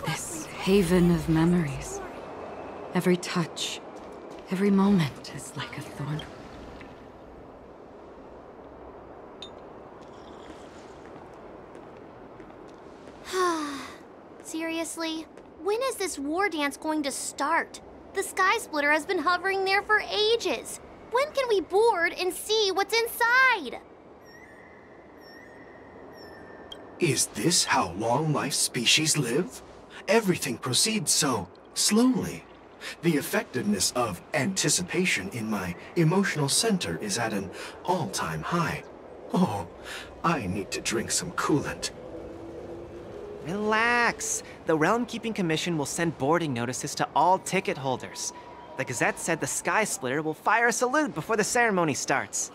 This haven of memories. Every touch, every moment is like a thorn. Seriously? When is this war dance going to start? The Sky Splitter has been hovering there for ages. When can we board and see what's inside? Is this how long life species live? Everything proceeds so slowly. The effectiveness of anticipation in my emotional center is at an all-time high. Oh, I need to drink some coolant. Relax. The Realm Keeping Commission will send boarding notices to all ticket holders. The Gazette said the Sky Splitter will fire a salute before the ceremony starts.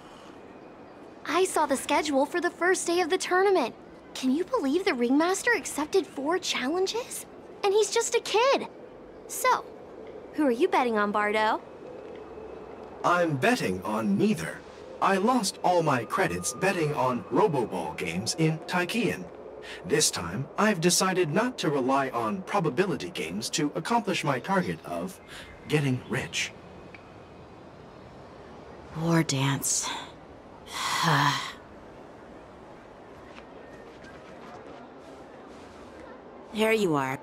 I saw the schedule for the first day of the tournament. Can you believe the Ringmaster accepted 4 challenges? And he's just a kid. So, who are you betting on, Bardo? I'm betting on neither. I lost all my credits betting on Roboball games in Tychean. This time, I've decided not to rely on probability games to accomplish my target of getting rich. War dance. There you are.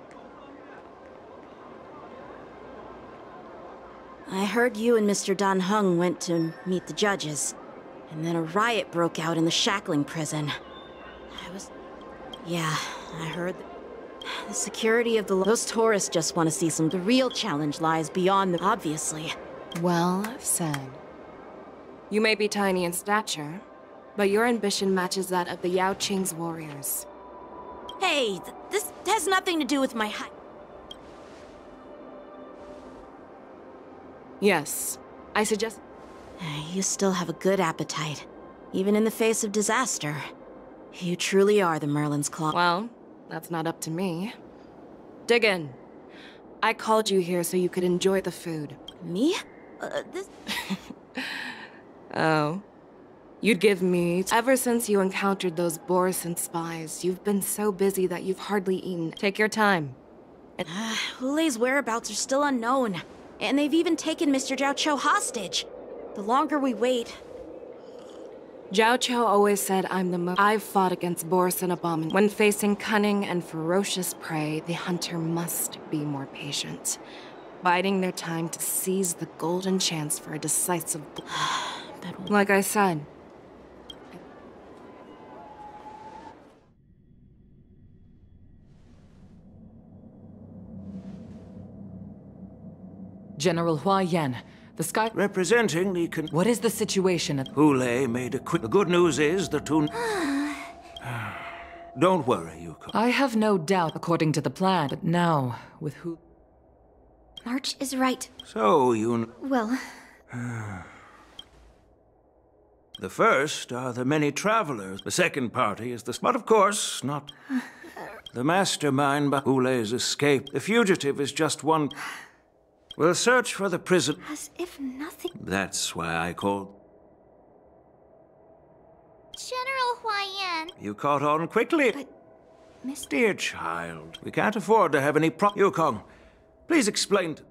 I heard you and Mr. Dan Heng went to meet the judges, and then a riot broke out in the shackling prison. Yeah, I heard the security of those tourists just want to see the real challenge lies beyond the obviously. Well said. You may be tiny in stature, but your ambition matches that of the Yao Qing's warriors. Hey, this has nothing to do with my height. Yes, I suggest... You still have a good appetite, even in the face of disaster. You truly are the Merlin's Claw. Well, that's not up to me. Dig in. I called you here so you could enjoy the food. Me? Oh. You'd give me... Ever since you encountered those Borisan spies, you've been so busy that you've hardly eaten. Take your time. Hoolay's whereabouts are still unknown, and they've even taken Mr. Zhao Cho hostage. The longer we wait... Zhao Cho always said I'm the most... I've fought against Borisan abomin. When facing cunning and ferocious prey, the hunter must be more patient, biding their time to seize the golden chance for a decisive... Like I said... General Hua Yan, the Sky... Representing the What is the situation at... Hoolay made a quick... The good news is the two... Don't worry, Yuko. I have no doubt according to the plan, but now, with who... March is right. So, you... Well... The first are the many travelers. The second party is the... But of course, not... The mastermind by Hoolay's escape. The fugitive is just one... We'll search for the prison... As if nothing... That's why I called... General Huayan... You caught on quickly. But... Miss... Dear child, we can't afford to have any Yukong, please explain to...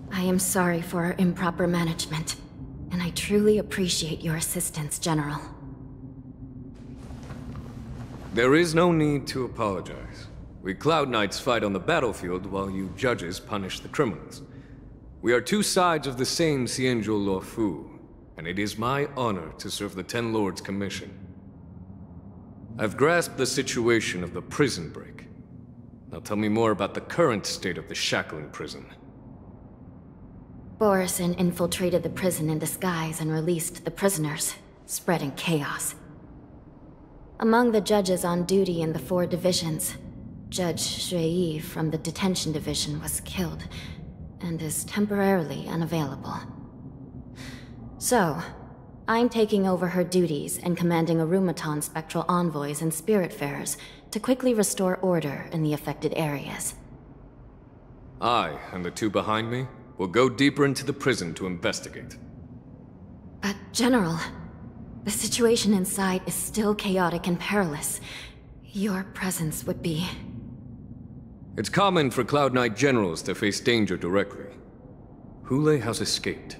I am sorry for our improper management, and I truly appreciate your assistance, General. There is no need to apologize. We Cloud Knights fight on the battlefield while you judges punish the criminals. We are two sides of the same Xianzhou Luofu, and it is my honor to serve the Ten Lords' commission. I've grasped the situation of the prison break. Now tell me more about the current state of the shackling prison. Borisan infiltrated the prison in disguise and released the prisoners, spreading chaos. Among the judges on duty in the 4 divisions, Judge Shui from the detention division was killed and is temporarily unavailable. So, I'm taking over her duties and commanding Arumaton spectral envoys and spiritfarers to quickly restore order in the affected areas. I and the two behind me will go deeper into the prison to investigate. But, General, the situation inside is still chaotic and perilous. Your presence would be... It's common for Cloud Knight generals to face danger directly. Hoolay has escaped,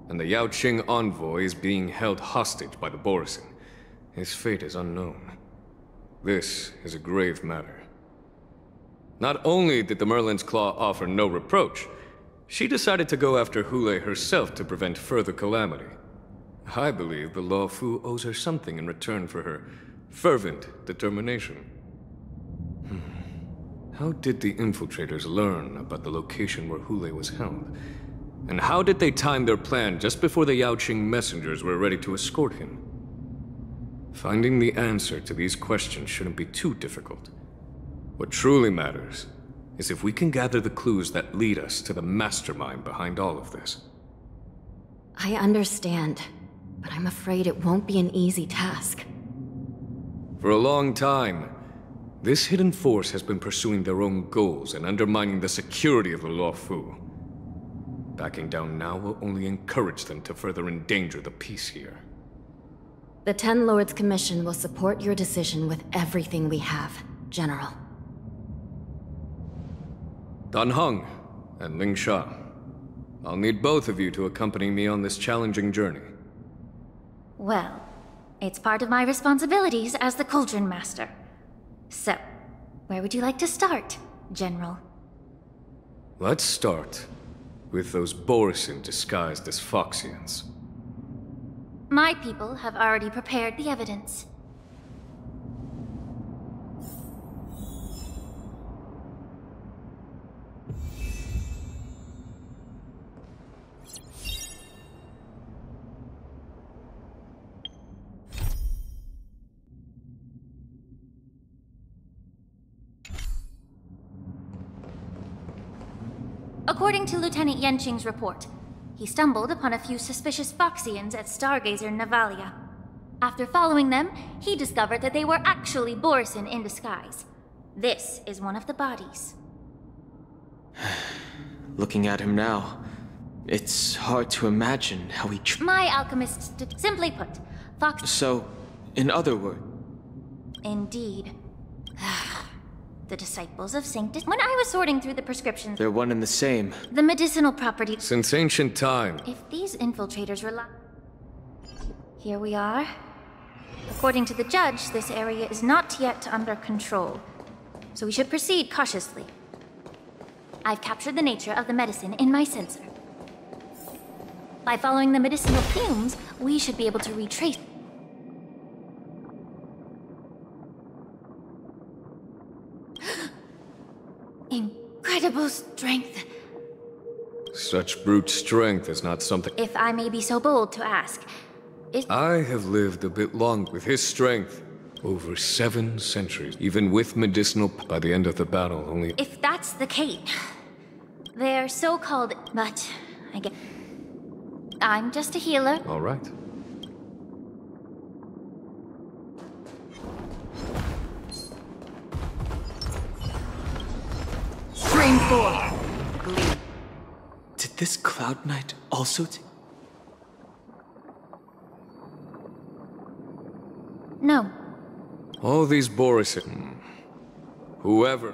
and the Yaoqing envoy is being held hostage by the Borisin. His fate is unknown. This is a grave matter. Not only did the Merlin's Claw offer no reproach, she decided to go after Hoolay herself to prevent further calamity. I believe the Law Fu owes her something in return for her fervent determination. How did the infiltrators learn about the location where Hoolay was held? And how did they time their plan just before the Yaoqing messengers were ready to escort him? Finding the answer to these questions shouldn't be too difficult. What truly matters is if we can gather the clues that lead us to the mastermind behind all of this. I understand, but I'm afraid it won't be an easy task. For a long time, this hidden force has been pursuing their own goals and undermining the security of the Law Fu. Backing down now will only encourage them to further endanger the peace here. The Ten Lords Commission will support your decision with everything we have, General. Dan Heng and Ling Sha, I'll need both of you to accompany me on this challenging journey. Well, it's part of my responsibilities as the Cauldron Master. So, where would you like to start, General? Let's start with those Borisin disguised as Foxians. My people have already prepared the evidence. According to Lieutenant Yenqing's report, he stumbled upon a few suspicious Foxians at Stargazer Navalia. After following them, he discovered that they were actually Borisin in disguise. This is one of the bodies. Looking at him now, it's hard to imagine how he My alchemist simply put, Fox... So, in other words... Indeed. The disciples of Sanctus. When I was sorting through the prescriptions... They're one and the same. The medicinal properties... Since ancient time. If these infiltrators rely... Here we are. According to the judge, this area is not yet under control. So we should proceed cautiously. I've captured the nature of the medicine in my sensor. By following the medicinal fumes, we should be able to retrace... Incredible strength. Such brute strength is not something... If I may be so bold to ask, I have lived a bit long with his strength. Over 7 centuries. Even with medicinal... By the end of the battle, only... If that's the case... They're so-called... But... I get... I'm just a healer. All right. Stream 4. Glee. Did this Cloud Knight also No. All these Borisin... Whoever...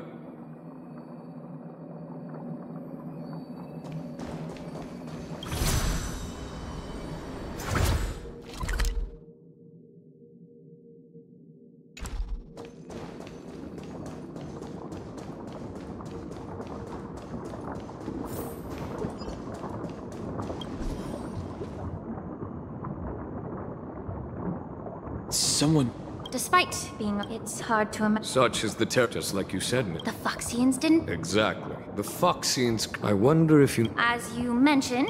Someone... Despite being... It's hard to imagine... Such is the terror, just like you said, The Foxians didn't... Exactly. The Foxians... I wonder if you... As you mentioned...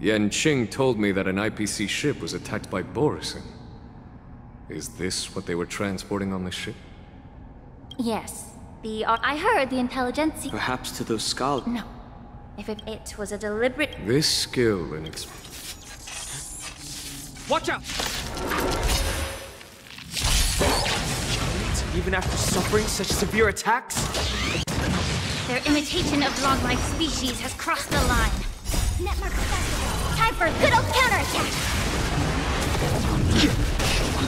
Yanqing told me that an IPC ship was attacked by Borisin. Is this what they were transporting on the ship? Yes. I heard the intelligentsia. Perhaps to those scholars. No. If it was a deliberate... This skill and Watch out! Even after suffering such severe attacks? Their imitation of long-life species has crossed the line. Network accessible. Time for a good old counterattack!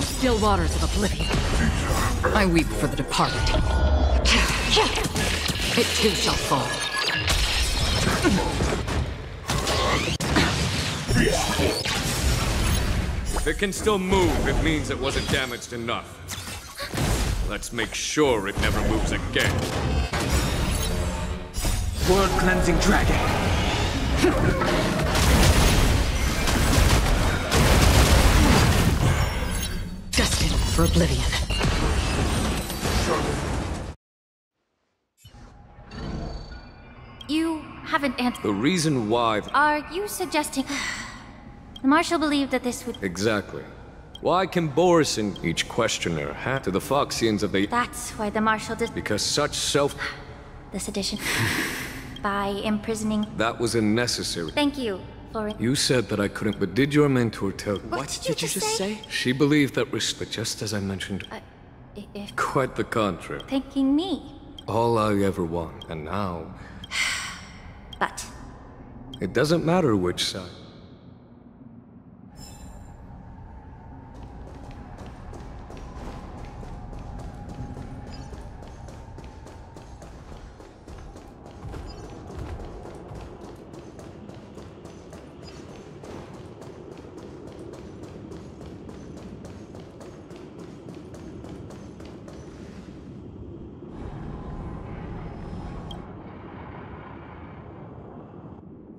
Still waters of oblivion. I weep for the departed. It too shall fall. If it can still move, it means it wasn't damaged enough. Let's make sure it never moves again. World-cleansing dragon. Destined for oblivion. You haven't answered. The reason why... Are you suggesting... The Marshal believed that this would... Exactly. Why can Borisin, each questioner, have to the Foxians of the... That's why the Marshal did... Because such self... The sedition. By imprisoning... That was unnecessary. Thank you, Florence. You said that I couldn't, but did your mentor tell... What did you just say? She believed that but just as I mentioned... If... Quite the contrary. Thanking me. All I ever want, and now... But... It doesn't matter which side.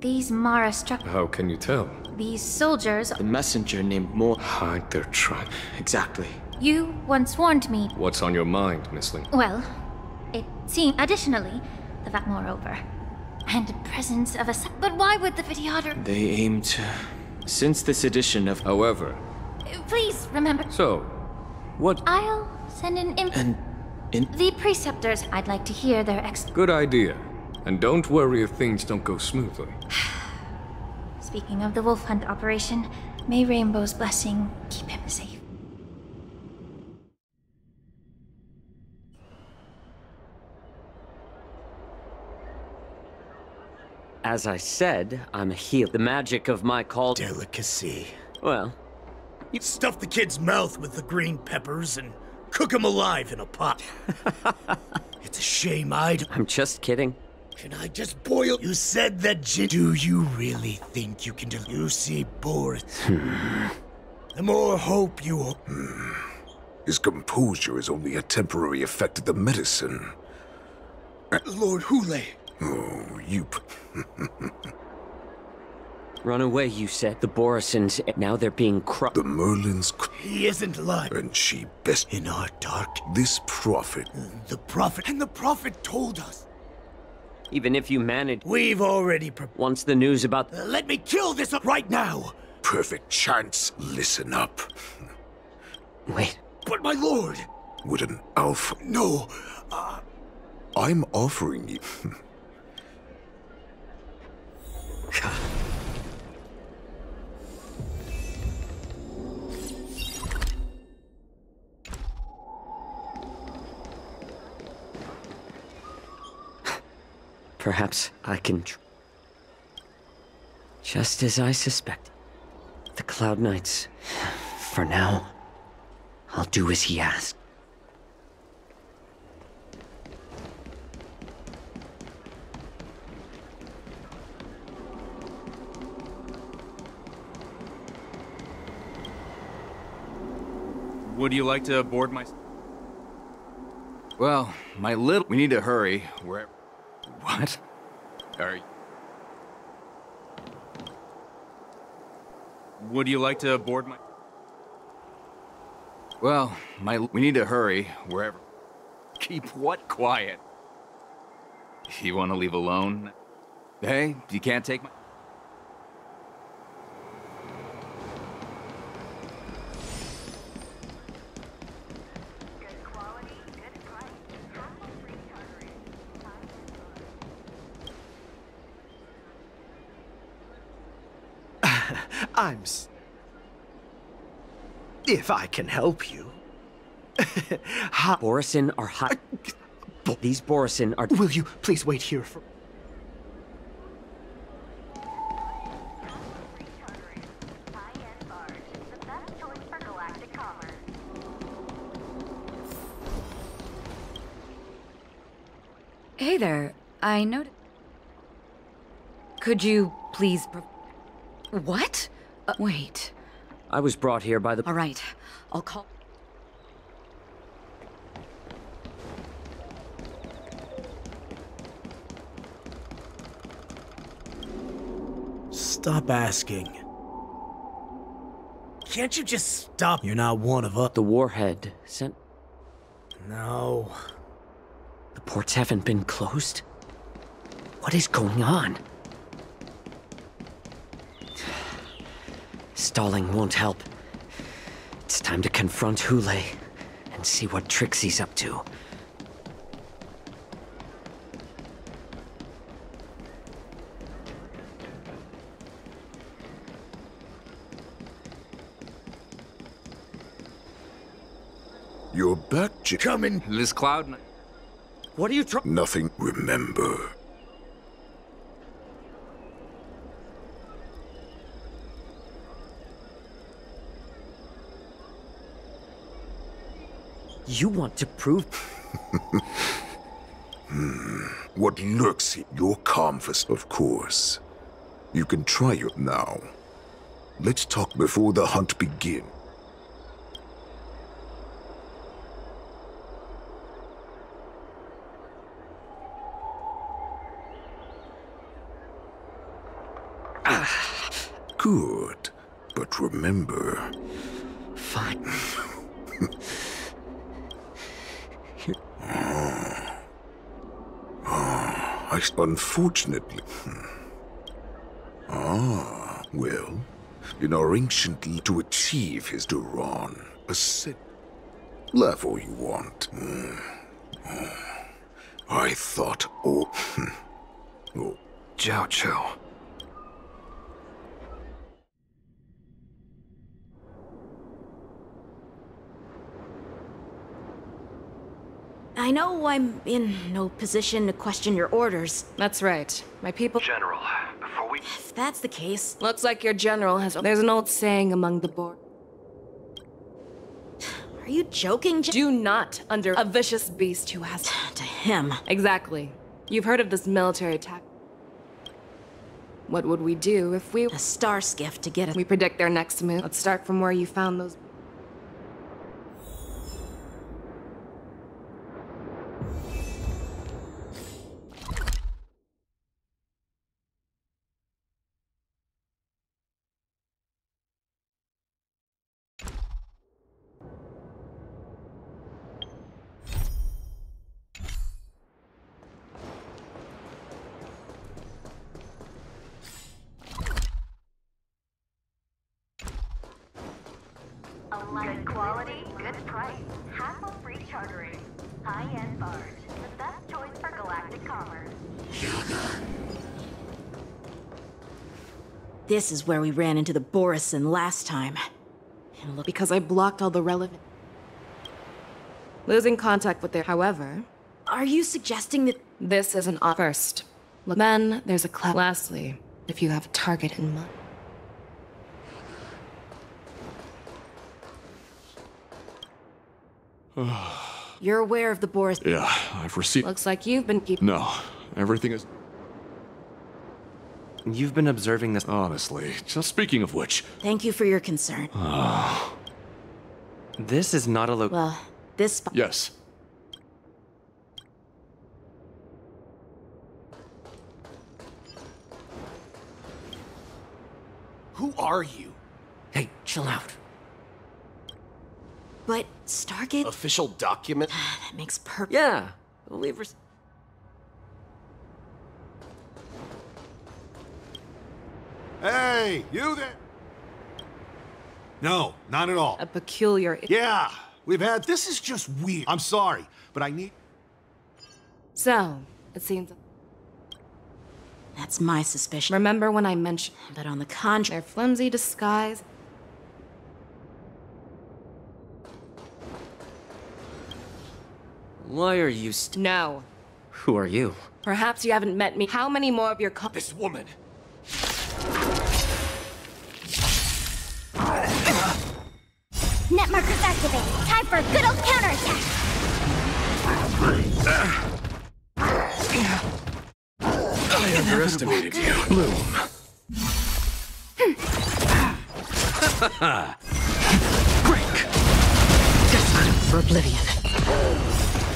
These Mara struck... How can you tell? These soldiers... The messenger named Moore. Hide their track. Exactly. You once warned me... What's on your mind, Missling? Well, it seemed... Additionally, that moreover... And the presence of a... But why would the Vidyadar... They aim to... Since this edition of... However... Please, remember... So, what... I'll send an The Preceptors. I'd like to hear their Good idea. And don't worry if things don't go smoothly. Speaking of the wolf hunt operation, may Rainbow's blessing keep him safe. As I said, I'm a healer. The magic of my call... Delicacy. Well... You stuff the kid's mouth with the green peppers and cook him alive in a pot. It's a shame I'm just kidding. Can I just boil? You said that Do you really think you can do... You see, Boris. The more hope you... His composure is only a temporary effect of the medicine. Lord Hoolay. Oh, you... Run away, you said. The Borisons, now they're being The Merlins... He isn't alive. And she best... In our dark... This prophet... The prophet... And the prophet told us. Even if you manage... We've already... Once the news about... Let me kill this up right now! Perfect chance. Listen up. Wait. But my lord... Would an alpha... No, I'm offering you... Perhaps I can... Just as I suspected. The Cloud Knights. For now, I'll do as he asked. Would you like to board my... Well, my little... We need to hurry. Where... What? Are you... Would you like to board my... Well, we need to hurry. Wherever... Keep what quiet? You want to leave alone? Hey, you can't take my... If I can help you. Borisin are hot. These Borisin are... Will you please wait here for... Hey there, I noticed... Could you please... What? Wait. I was brought here by the... All right, I'll call... Stop asking. Can't you just stop? You're not one of us. The warhead sent... No. The ports haven't been closed? What is going on? Stalling won't help. It's time to confront Hoolay and see what tricks he's up to. You're back, Jim. Coming. This cloud... What are you trying... Nothing. Remember. You want to prove... What lurks in your canvas, of course. You can try it now. Let's talk before the hunt begins. Good. But remember... Fine. Unfortunately... well... In our ancient... To achieve his Duran, a set... Laugh all you want. I thought... Oh... Jiao Cho. I know I'm in no position to question your orders. That's right. My people... General, before we... If that's the case... Looks like your general has... There's an old saying among the board. Are you joking? Do not under a vicious beast who has... To him. Exactly. You've heard of this military attack. What would we do if we... A star skiff to get us... We predict their next move. Let's start from where you found those... Good quality, good price, hassle-free chartering. High-end barge, the best choice for galactic commerce. This is where we ran into the Borisin last time. And look, because I blocked all the relevant... Losing contact with their... However... Are you suggesting that... This isn't off first. Look, then, there's a cloud. Lastly, if you have a target in mind. You're aware of the Boris... Yeah, I've received... Looks like you've been keeping... No, everything is... You've been observing this... Honestly, just speaking of which... Thank you for your concern. This is not a Well, this... Yes. Who are you? Hey, chill out. But Stargate... Official document? That makes perfect... Yeah, believe her... Hey, you there? No, not at all. A peculiar... Yeah, we've had... This is just weird. I'm sorry, but I need... So, it seems... That's my suspicion. Remember when I mentioned But on the contrary, their flimsy disguise? Why are you No. Who are you? Perhaps you haven't met me. How many more of your This woman! Net markers activated. Time for a good old counterattack. I underestimated you. Bloom. Break! Destined for oblivion.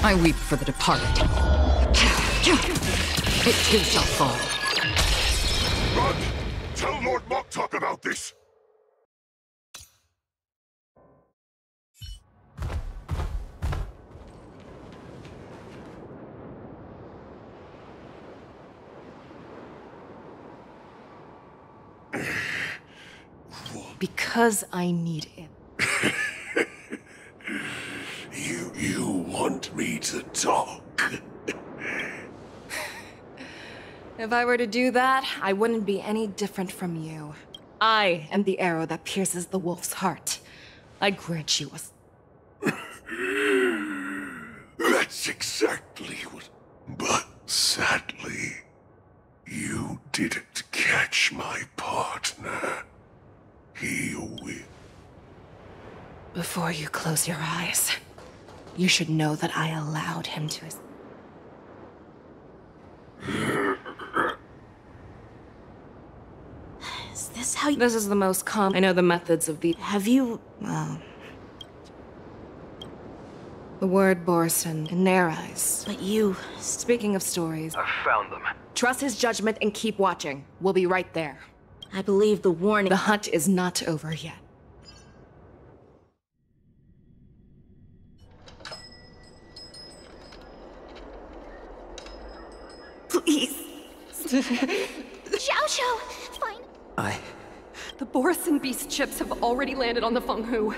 I weep for the departed. It too shall fall. Run! Tell Lord Moktok about this! Because I need it. You want me to talk? If I were to do that, I wouldn't be any different from you. I am the arrow that pierces the wolf's heart. I grant you a... That's exactly what... But sadly, you didn't catch my partner. He will... Before you close your eyes, you should know that I allowed him to... Is this how you... This is the most common... I know the methods of the... Have you... Well... The word Borson in their eyes. But you... Speaking of stories... I found them. Trust his judgment and keep watching. We'll be right there. I believe the warning... The hunt is not over yet. Please. Xiao, fine. The Borson beast chips have already landed on the Fenghu.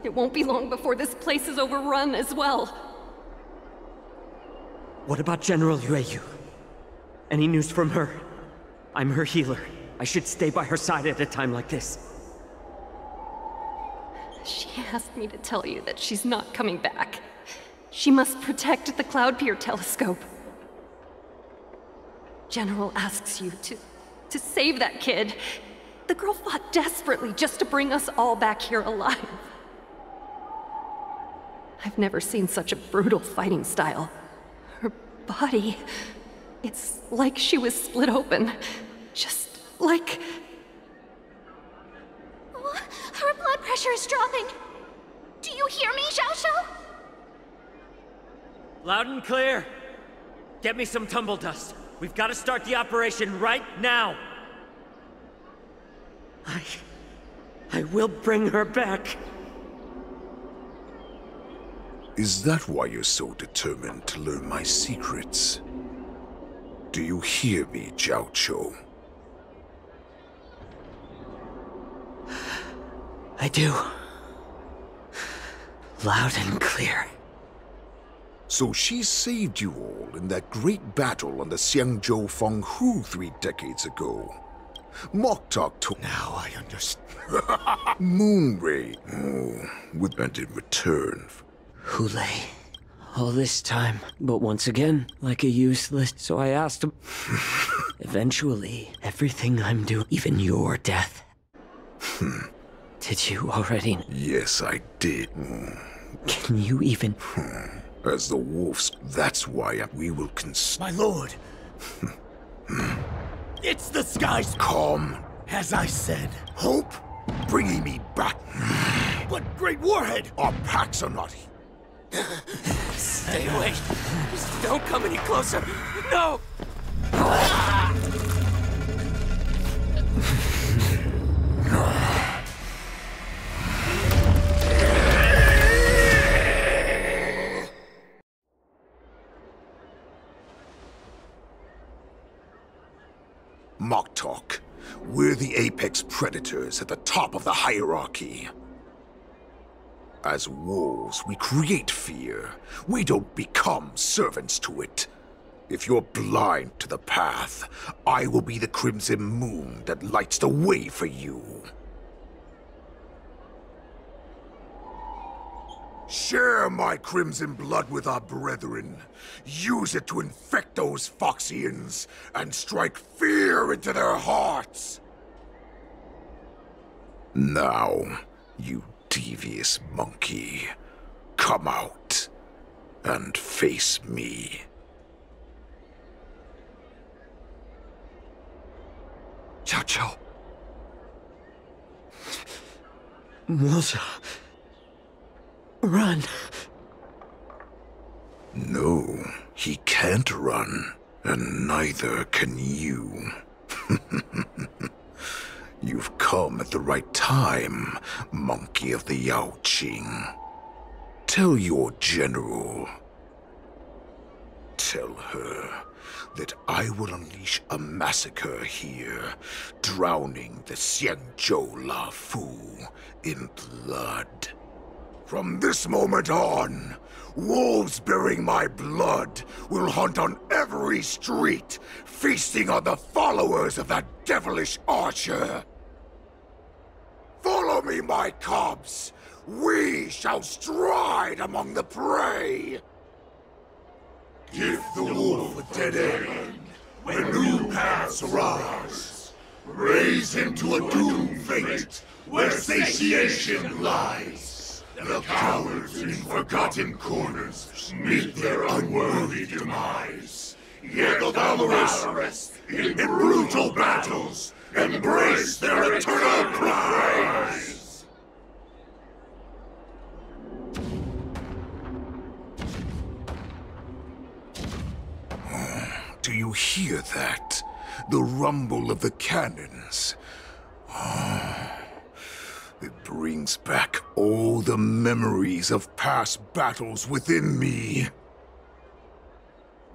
It won't be long before this place is overrun as well. What about General Yueyu? Any news from her? I'm her healer. I should stay by her side at a time like this. She asked me to tell you that she's not coming back. She must protect the Cloud Pier telescope. General asks you to save that kid. The girl fought desperately just to bring us all back here alive. I've never seen such a brutal fighting style. Her body, it's like she was split open. Just like... Oh, her blood pressure is dropping. Do you hear me, Xiao? Loud and clear. Get me some tumble dust. We've got to start the operation right now. I will bring her back. Is that why you're so determined to learn my secrets? Do you hear me, Jiao Cho? I do. Loud and clear. So she saved you all in that great battle on the Xiangzhou Fenghu 3 decades ago. Moktok took... Now I understand. Moonray. Oh, and in return... Hoolay. All this time, but once again, like a useless... So I asked him... Eventually, everything I'm doing, even your death. Did you already... Yes, I did. Can you even... As the wolves, that's why we will My lord! It's the skies! Calm. As I said, hope bringing me back. But Great Warhead, our packs are not... Stay away. Just don't come any closer. No! Moktok, we're the apex predators at the top of the hierarchy. As wolves, we create fear. We don't become servants to it. If you're blind to the path, I will be the crimson moon that lights the way for you. Share my crimson blood with our brethren. Use it to infect those Foxians and strike fear into their hearts. Now, you devious monkey, come out and face me. Jiao. Moza. Run. No, he can't run, and neither can you. You've come at the right time, monkey of the Yaoqing. Tell your general. Tell her that I will unleash a massacre here, drowning the Xianzhou La Fu in blood. From this moment on, wolves bearing my blood will hunt on every street, feasting on the followers of that devilish archer. Follow me, my cubs. We shall stride among the prey. Give the wolf a dead end when new paths arise. Raise him to a doomed fate where satiation lies. The cowards in forgotten corners meet their unworthy demise. Yet the valorous in brutal battles embrace their eternal prize. Do you hear that? The rumble of the cannons. It brings back all the memories of past battles within me.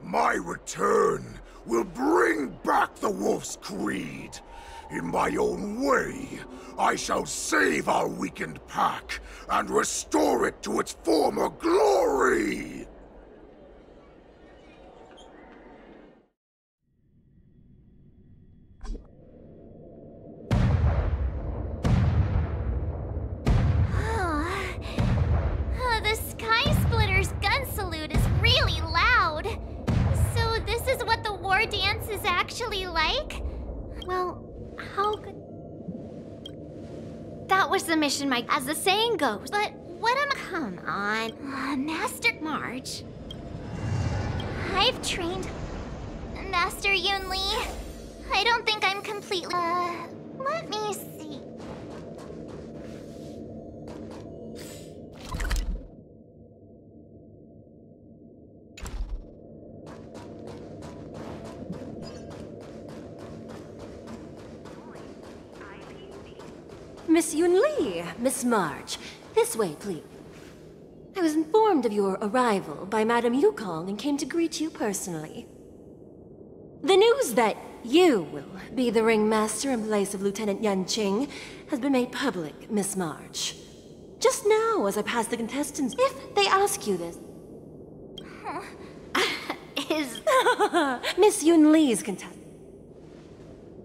My return will bring back the Wolf's Creed. In my own way, I shall save our weakened pack and restore it to its former glory! The Sky Splitter's gun salute is really loud. So this is what the war dance is actually like? Well, how could... That was the mission, Mike, as the saying goes. But what am... Come on. Master March. I've trained... Master Yunli. I don't think I'm completely... let me see. Miss Yunli, Miss March. This way, please. I was informed of your arrival by Madame Yukong and came to greet you personally. The news that you will be the ringmaster in place of Lieutenant Yanqing has been made public, Miss March. Just now, as I pass the contestants, if they ask you this... Is... Miss Yunli's contestant.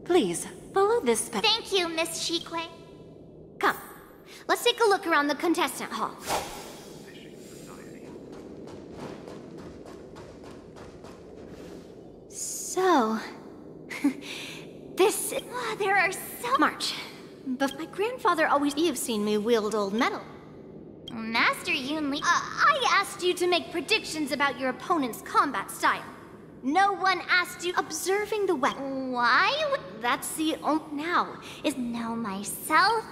Please, follow this path. Thank you, Miss Shikwe. Come, let's take a look around the contestant hall. So... this... there are so... March. But my grandfather always... You've seen me wield old metal. Master Yunli... I asked you to make predictions about your opponent's combat style. No one asked you... Observing the weapon. Why? That's the... now, is... Know myself...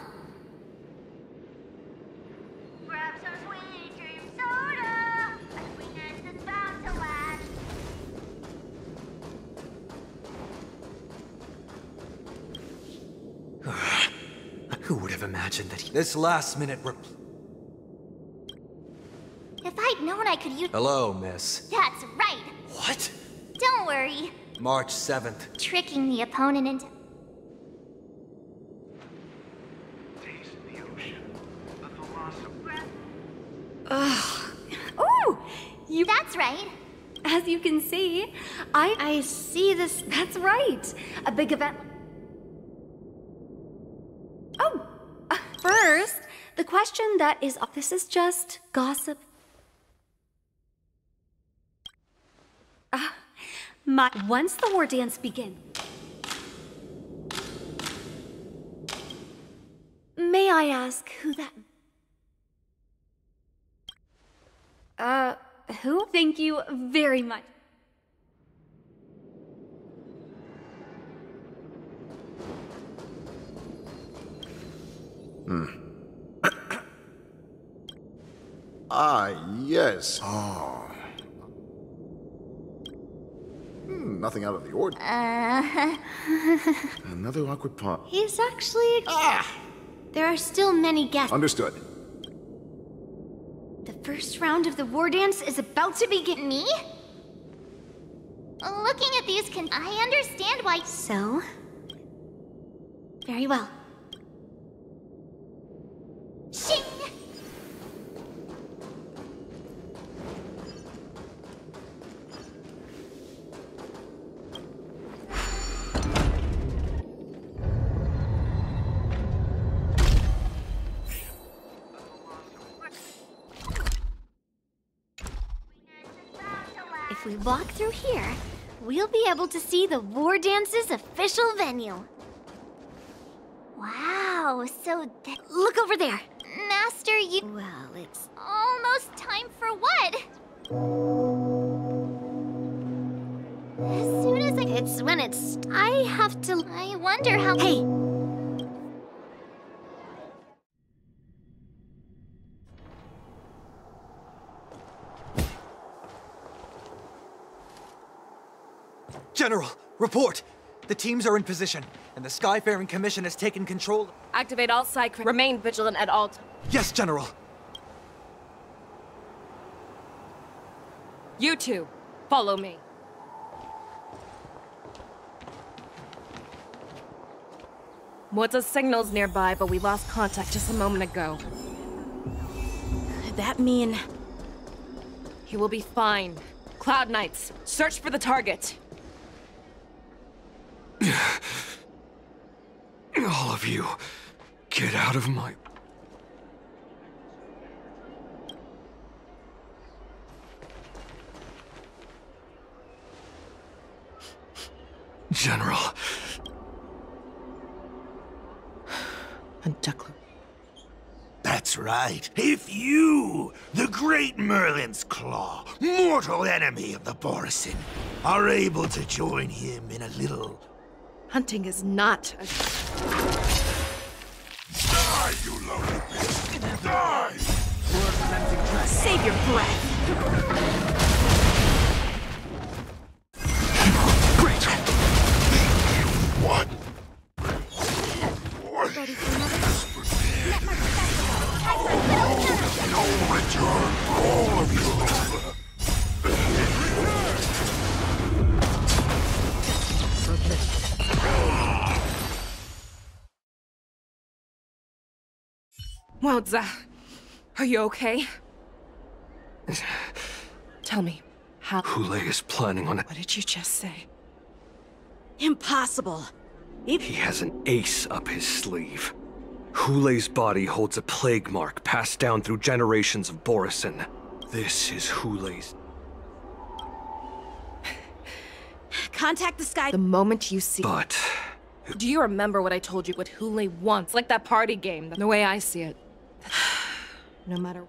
Grab some sweet cream soda. A sweetness is bound to last. Who would have imagined that this last-minute If I'd known I could use... Hello, miss. That's right. What? Don't worry. March 7th. Tricking the opponent into... Ugh. Oh! That's right. As as you can see. I see this. That's right. A big event. Oh, first, the question that is. This is just gossip. Once the war dance begins. May I ask who that? Who? Thank you very much. Yes. Oh. Nothing out of the ordinary. Another awkward pause. He's actually. There are still many guests. Understood. The first round of the war dance is about to begin. Me? Looking at these I understand why. So? Very well. Shing! If we walk through here, we'll be able to see the war dance's official venue. Wow, so look over there. Master, you... Well, it's... almost time for what? As soon as It's when it's... I have to... I wonder how... Hey! General, report! The teams are in position, and the Skyfaring Commission has taken control. Activate all side. Remain vigilant at all times. Yes, General. You two, follow me. What's signals nearby, but we lost contact just a moment ago. Could that mean... He will be fine. Cloud Knights, search for the target. All of you, get out of my... General. And Duckler. That's right. If you, the great Merlin's Claw, mortal enemy of the Borisin, are able to join him in a little... Hunting is not a... Die, you lonely beast! Die! Save your breath! Great! What? Ready for another? No return for all of you! Wowza, are you okay? Tell me, how... Hoolay is planning on it. What did you just say? Impossible. He has an ace up his sleeve. Hoolay's body holds a plague mark passed down through generations of Borisin. This is Hoolay's... Contact the sky... The moment you see... But... Do you remember what I told you, what Hoolay wants? Like that party game, the way I see it. No matter...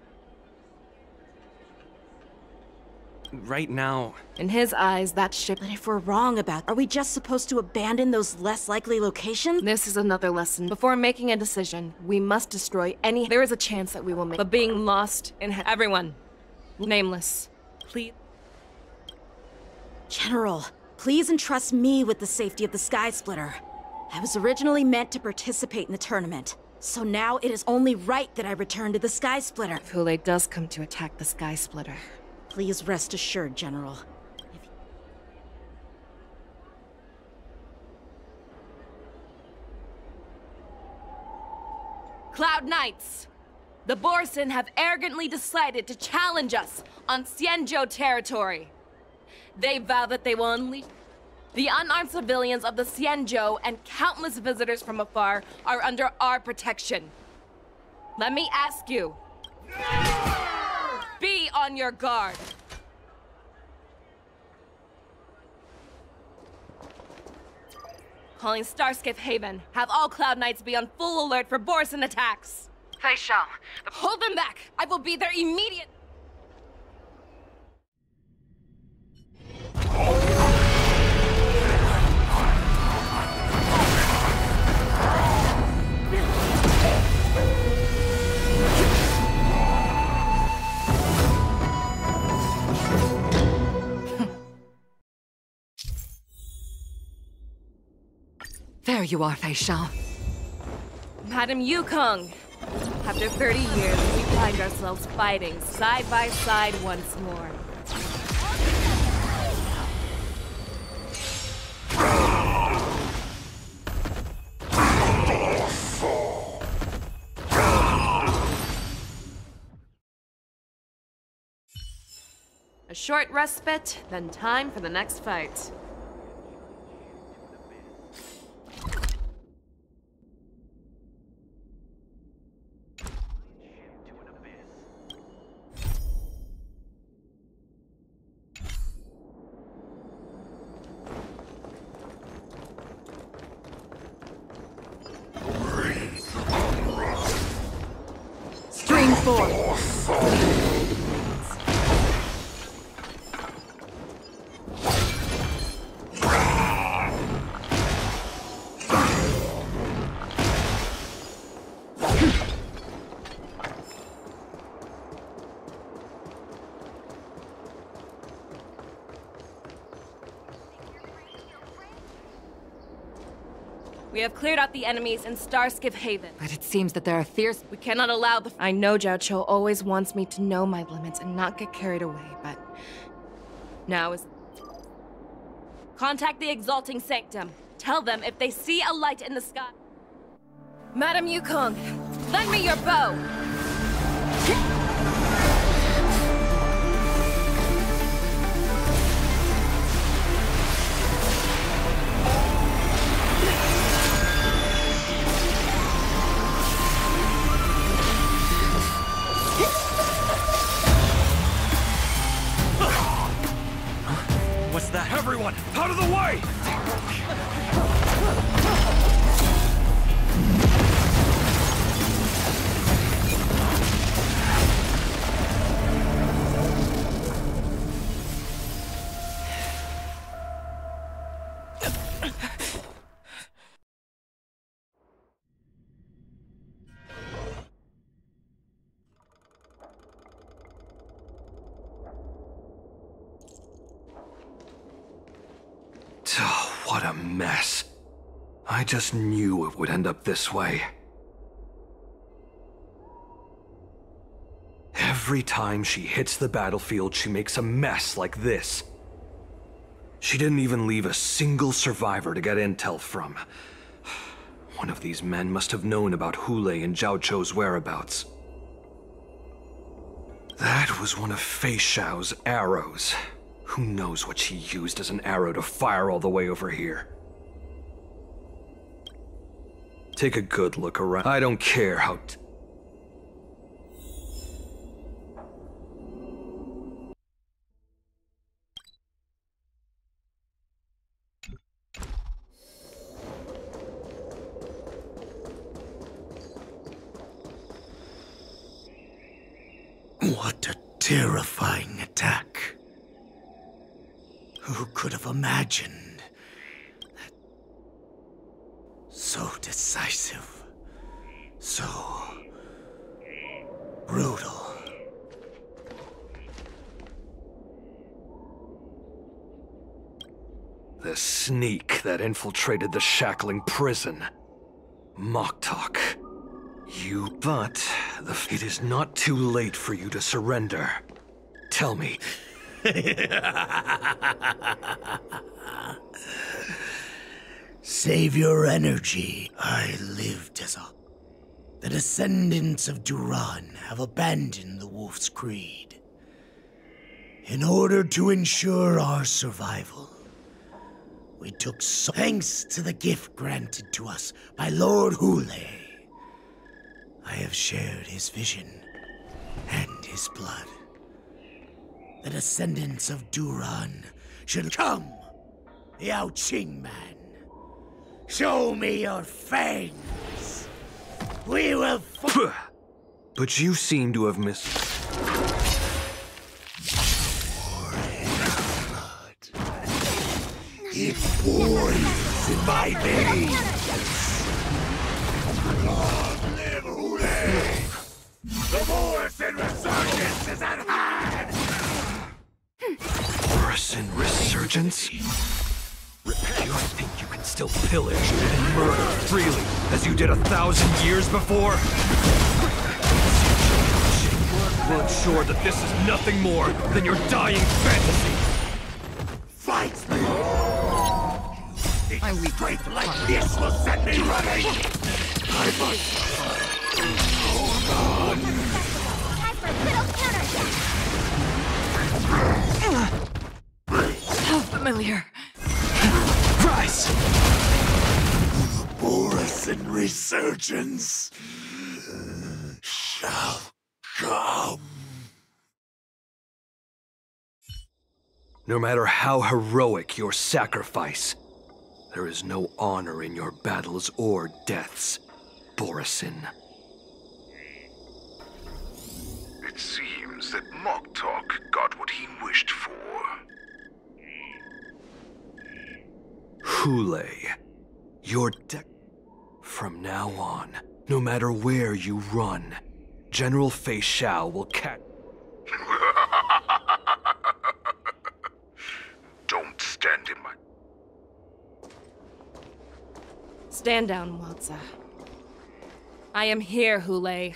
Right now... In his eyes, that ship... But if we're wrong about... Are we just supposed to abandon those less likely locations? This is another lesson. Before making a decision, we must destroy any... There is a chance that we will make... But being lost in... Everyone. Nameless. Please... General, please entrust me with the safety of the Sky Splitter. I was originally meant to participate in the tournament, so now it is only right that I return to the Sky Splitter. If Hoolay does come to attack the Sky Splitter... Please rest assured, General. Cloud Knights! The Borisin have arrogantly decided to challenge us on Xianzhou territory. They vow that they will unleash. The unarmed civilians of the Xianzhou and countless visitors from afar are under our protection. Let me ask you. Be on your guard. Calling Starskiff Haven. Have all Cloud Knights be on full alert for Borson attacks. Fei Shao. Hold them back. I will be there immediately. There you are, Fei Shao. Madam Yukong. After 30 years, we find ourselves fighting side by side once more. A short respite, then time for the next fight. Stream 4. We have cleared out the enemies in Starskiff Haven. But it seems that there are fierce... We cannot allow the... I know Zhao Qiu always wants me to know my limits and not get carried away, but... Now is... Contact the Exalting Sanctum. Tell them if they see a light in the sky... Madam Yukong, lend me your bow! What's that? Everyone, out of the way! Oh, what a mess. I just knew it would end up this way. Every time she hits the battlefield, she makes a mess like this. She didn't even leave a single survivor to get intel from. One of these men must have known about Hoolay and Zhao Qiu's whereabouts. That was one of Fei Shao's arrows. Who knows what she used as an arrow to fire all the way over here? Take a good look around. I don't care how... What a terrifying attack. Who could have imagined that? So decisive, so brutal. The sneak that infiltrated the shackling prison. Moktok. But it is not too late for you to surrender. Tell me. Save your energy. I lived as a... The descendants of Duran have abandoned the Wolf's Creed. In order to ensure our survival, we took thanks to the gift granted to us by Lord Hoolay. I have shared his vision and his blood. The descendants of Duran should come, Yao Qing man. Show me your fangs. We will But you seem to have missed. It boils in my veins. Long live Hoolay! The Morrison resurgence is at hand! Morrison resurgence? You think you can still pillage and murder freely, as you did 1,000 years before? We're sure that this is nothing more than your dying fantasy. Fight me! I weep Straight like this will set me running! I must... Hold on! Time for a little counter! How familiar. Rise! The Morrison resurgence shall come. No matter how heroic your sacrifice, there is no honor in your battles or deaths, Borison. It seems that Moktok got what he wished for. Hoolay, your From now on, no matter where you run, General Fei Xiao will catch. Don't stand in my... Stand down, Waltza. I am here, Hoolay.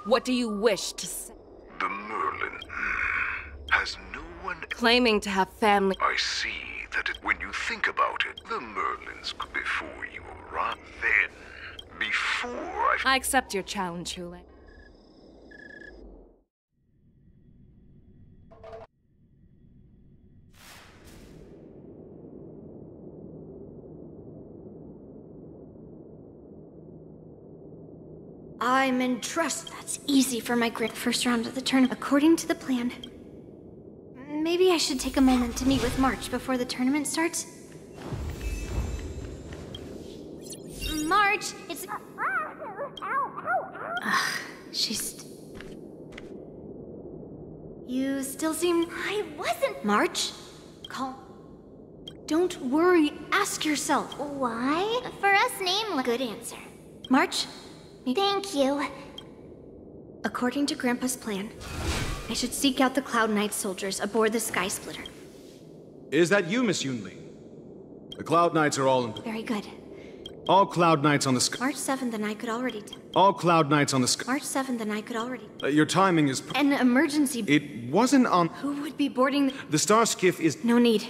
What do you wish to say? The Merlin has no one... Claiming to have family... I see that when you think about it, the Merlins before you arrive. Then, before I accept your challenge, Hoolay. I'm in trust. That's easy for my first round of the tournament, according to the plan. Maybe I should take a moment to meet with March before the tournament starts. March, it's... She's... You still seem... I wasn't... March? Calm. Don't worry. Ask yourself. Why? For us nameless. Good answer. March? Thank you. According to Grandpa's plan, I should seek out the Cloud Knight soldiers aboard the Sky Splitter. Is that you, Miss Yunli? The Cloud Knights are all in... Very good. All Cloud Knights on the sky. March 7th and I could already... All Cloud Knights on the sky. March 7th and I could already... Your timing is... An emergency... It wasn't on... Who would be boarding... The Star Skiff is... No need.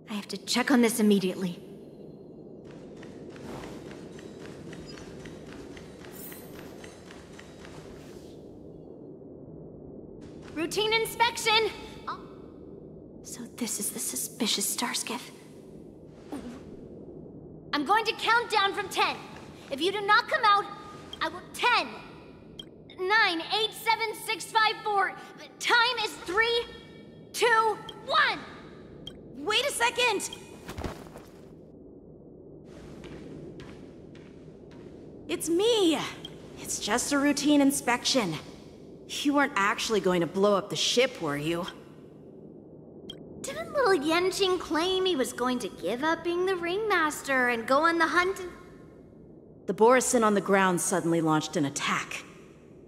I have to check on this immediately. Routine inspection! So this is the suspicious Star Skiff. I'm going to count down from 10. If you do not come out, I will... 10, 9, 8, 7, 6, 5, 4. Time is 3, 2, 1! Wait a second! It's me! It's just a routine inspection. You weren't actually going to blow up the ship, were you? Didn't little Yenqing claim he was going to give up being the ringmaster and go on the hunt? The Borrison on the ground suddenly launched an attack.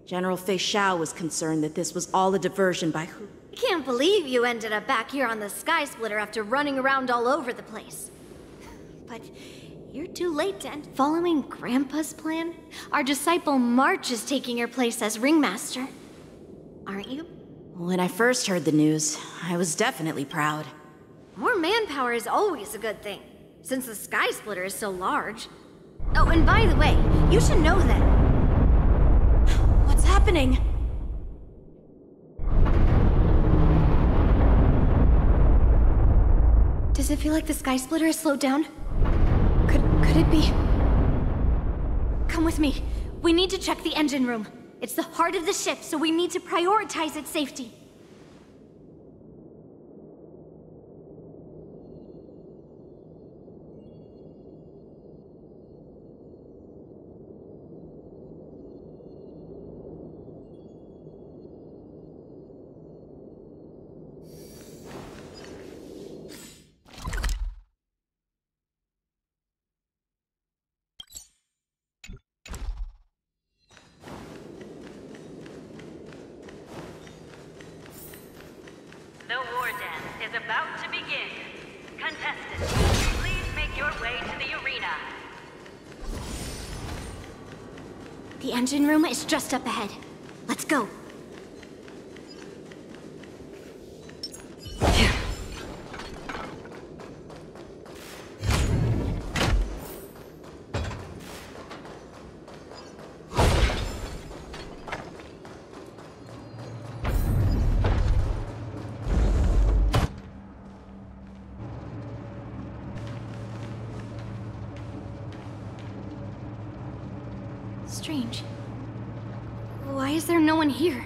General Fei Xiao was concerned that this was all a diversion by who? I can't believe you ended up back here on the Sky Splitter after running around all over the place. But you're too late to end. Following Grandpa's plan, our disciple March is taking your place as ringmaster. Aren't you? When I first heard the news, I was definitely proud. More manpower is always a good thing, since the Sky Splitter is so large. Oh, and by the way, you should know that... What's happening? Does it feel like the Sky Splitter has slowed down? Could it be? Come with me. We need to check the engine room. It's the heart of the ship, so we need to prioritize its safety. The war dance is about to begin. Contestants, please make your way to the arena. The engine room is just up ahead. Let's go. Strange. Why is there no one here?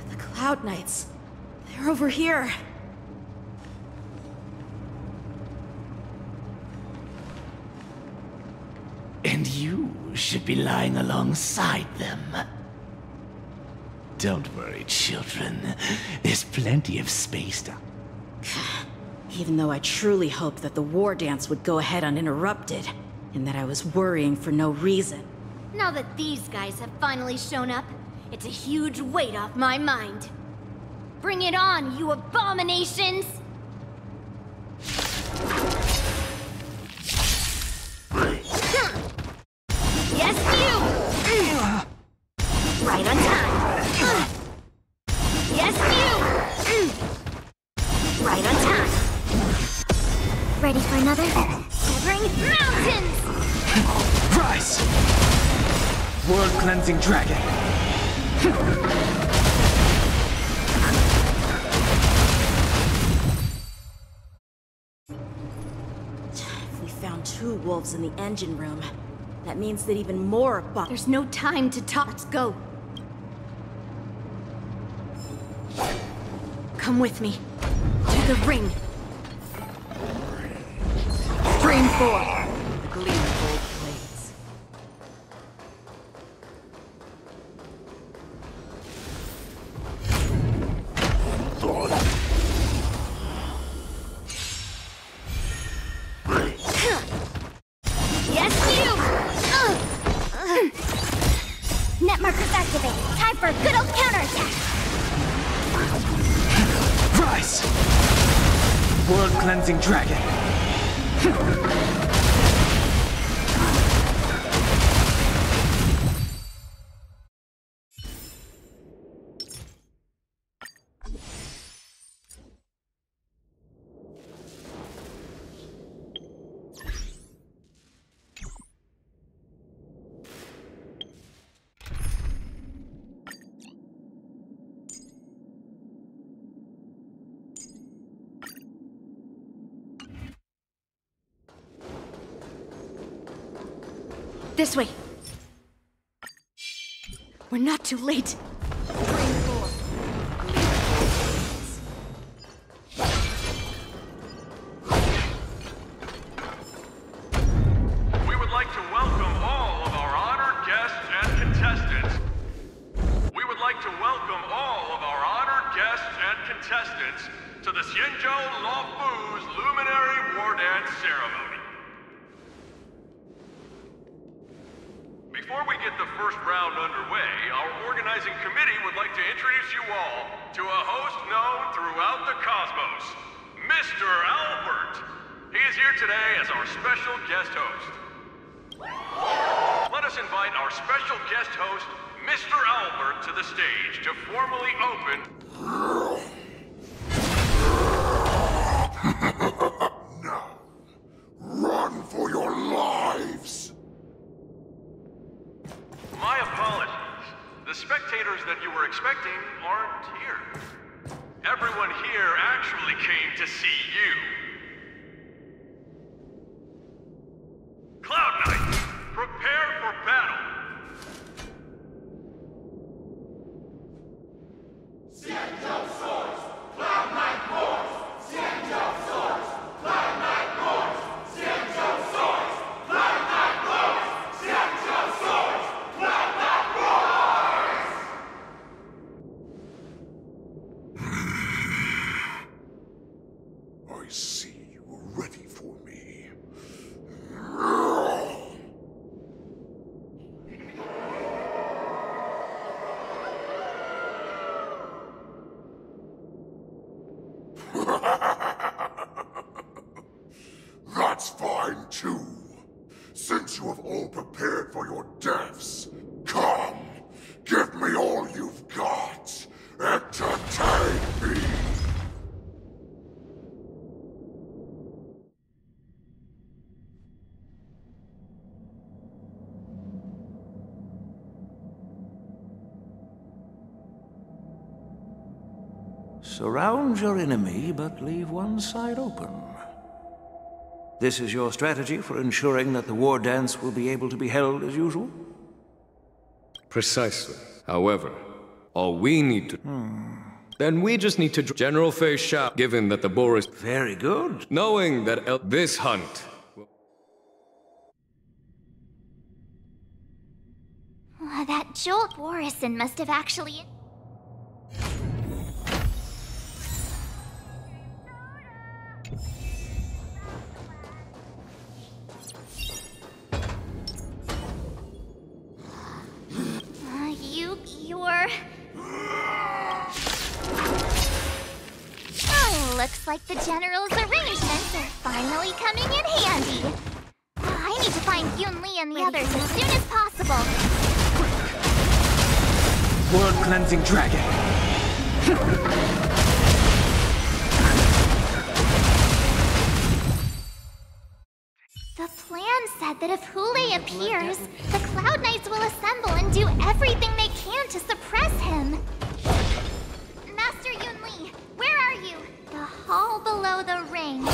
The Cloud Knights. They're over here. And you should be lying alongside them. Don't worry, children. There's plenty of space to... Even though I truly hoped that the war dance would go ahead uninterrupted, and that I was worrying for no reason. Now that these guys have finally shown up, it's a huge weight off my mind. Bring it on, you abominations! Yes, you! Right on time. Yes, you! Right on time. Ready for another? Severing mountains! Rise! World-cleansing dragon! If we found 2 wolves in the engine room, that means that even more There's no time to talk. Let's go. Come with me. To the ring. Stream 4. The gleam of gold blades. Yes, you! Net markers activated. Time for a good old counterattack. Rise! World-cleansing dragon! This way. We're not too late. We would like to welcome all of our honored guests and contestants. We would like to welcome all of our honored guests and contestants to the Xianzhou Luofu's Luminary War Dance Ceremony. Before we get the first round underway, our organizing committee would like to introduce you all to a host known throughout the cosmos, Mr. Albert. He is here today as our special guest host. Let us invite our special guest host, Mr. Albert to the stage to formally open... Now, run for your lives! My apologies. The spectators that you were expecting aren't here. Everyone here actually came to see you. Cloud Knights, prepare for battle! Xianzhou swords! Cloud Knight wars! Xianzhou swords! Cloud Knight wars! Xianzhou swords! Cloud Knight wars! Xianzhou swords! Cloud Knight wars! I see you were ready for me. That's fine too. Since you have all prepared for your deaths, come, give me all you've got. Entertain me. Surround your enemy, but leave one side open. This is your strategy for ensuring that the war dance will be able to be held as usual? Precisely. However, all we need to... Then we just need to... General Fei Shao, given that the boar is... Very good. Knowing that this hunt... That Jolt Warrison must have actually... Looks like the General's arrangements are finally coming in handy. I need to find Yun Li and the others as soon as possible. Blood-cleansing dragon! The plan said that if Hoolay appears, the Cloud Knights will assemble and do everything they can to suppress him. Master Yun Li, where are you? The hall below the ring.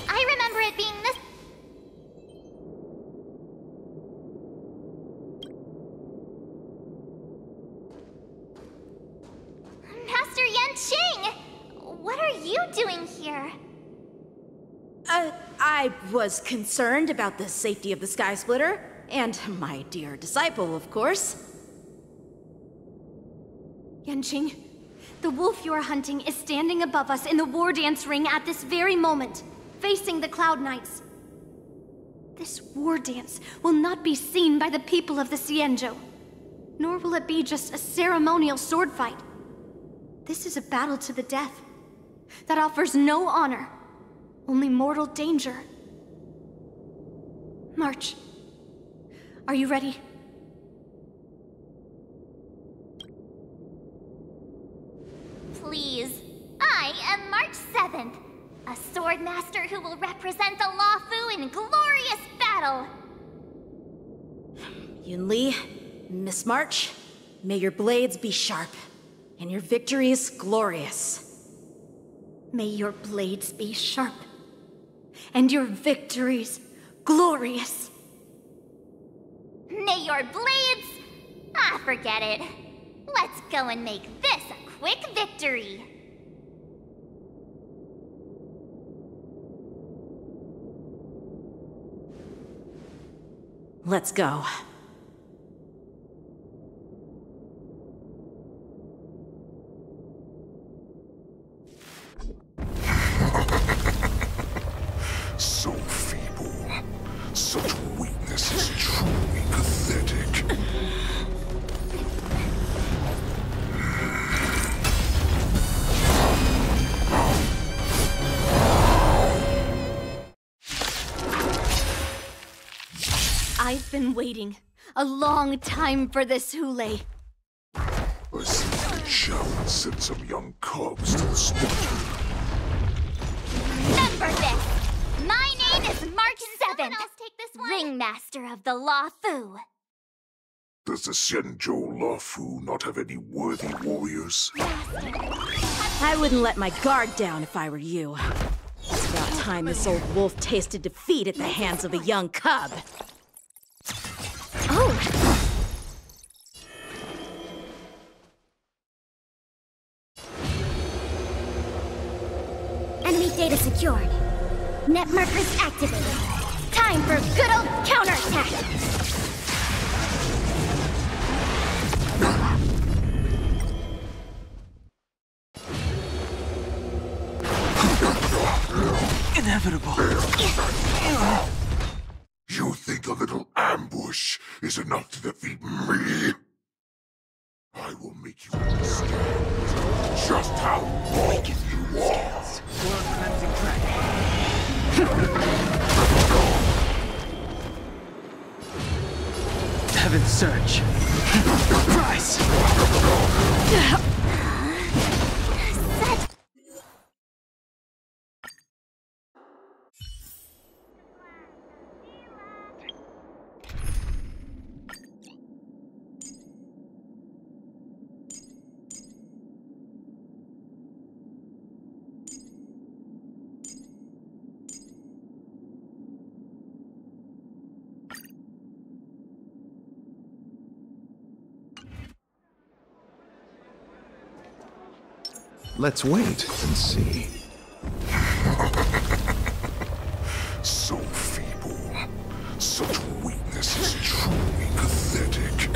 I remember it being this... Master Yanqing! What are you doing here? I was concerned about the safety of the Sky Splitter, and my dear disciple, of course. Yanqing, the wolf you are hunting is standing above us in the war dance ring at this very moment, facing the Cloud Knights. This war dance will not be seen by the people of the Xianzhou, nor will it be just a ceremonial sword fight. This is a battle to the death that offers no honor, only mortal danger. March. Are you ready? Please. I am March 7th, a sword master who will represent the Luofu in glorious battle. Yun Li, Miss March, may your blades be sharp, and your victories glorious. May your blades be sharp, and your victories glorious. May your blades... forget it. Let's go and make this a quick victory. Let's go. So feeble. Such weakness is truly pathetic. I've been waiting a long time for this, Hoolay. shall send some young cubs to the slaughter. Remember this! My name is March 7th, Ringmaster of the Luofu. Does the Xianzhou Luofu not have any worthy warriors? I wouldn't let my guard down if I were you. It's about time this old wolf tasted defeat at the hands of a young cub. Oh! Enemy data secured. Net markers activated. Time for good old counterattack! Inevitable. You think a little ambush is enough to defeat me? I will make you understand just how weak you are. Heaven's Surge. Rise! Let's wait and see. So feeble. Such weakness is truly pathetic.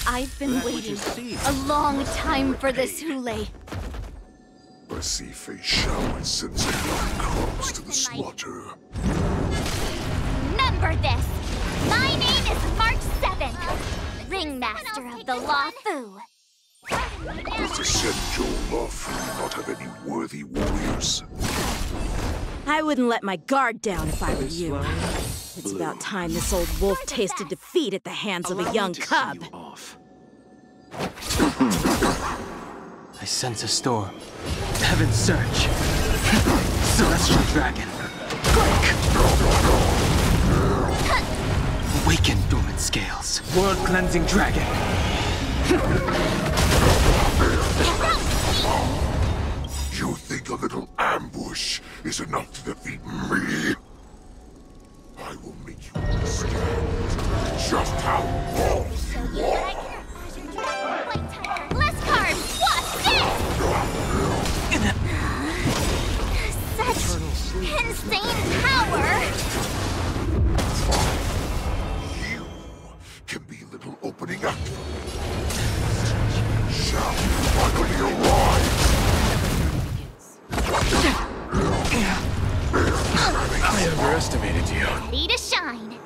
I've been waiting a long time for this, Hoolay. I see Fei Shao and send some young cubs to the slaughter. Remember this! My name is March 7th, Ringmaster of the Luofu. Does the Xianzhou Luofu not have any worthy warriors? I wouldn't let my guard down if I were you. It's about time this old wolf tasted defeat at the hands of a young cub. I sense a storm. Heaven's Surge. Celestial Dragon. Break! Awaken dormant scales. World Cleansing Dragon. You think a little ambush is enough to defeat me? I will make you understand just how wrong you are. Less cards! What's this? Such insane power! You can be little opening act for me. Shall finally arrive? I underestimated you. Ready to shine.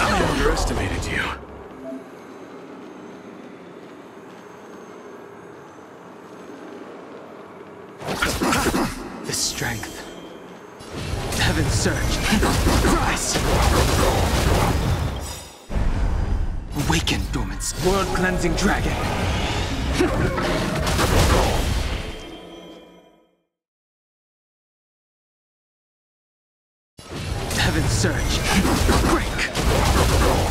I underestimated you. The strength. Heaven's Surge. Rise! Awaken dormant. World Cleansing Dragon. Heaven's Surge. Break!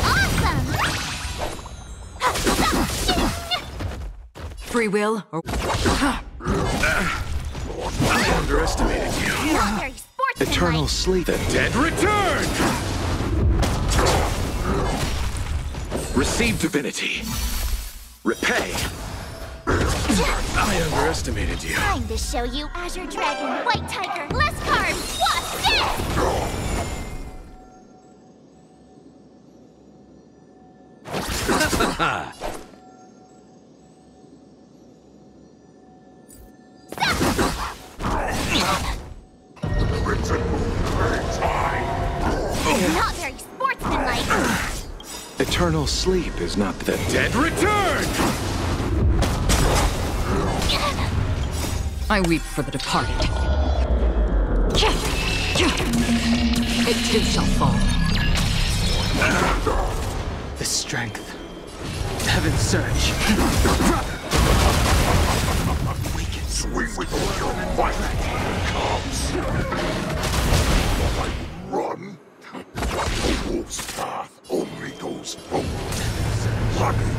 Awesome! Free will or... I underestimated you. Very sportsmanlike. Eternal sleep. The dead return! Receive divinity. Repay. I underestimated you. Time to show you Azure Dragon, White Tiger, less cards. What's this? Crimson Moon reigns high. Not very sportsmanlike. Eternal sleep is not the Dead return! I weep for the departed. It too shall fall. The strength. Heaven's surge. We can swing with your might, cubs. I run. The wolf's path only goes forward. Running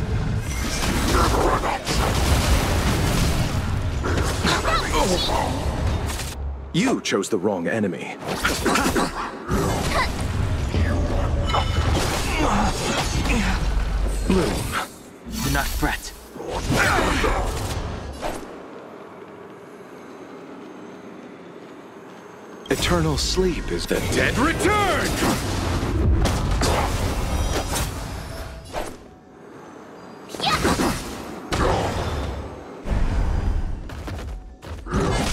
is never an option. You chose the wrong enemy. Bloom, do not fret. Eternal sleep is the Dead return!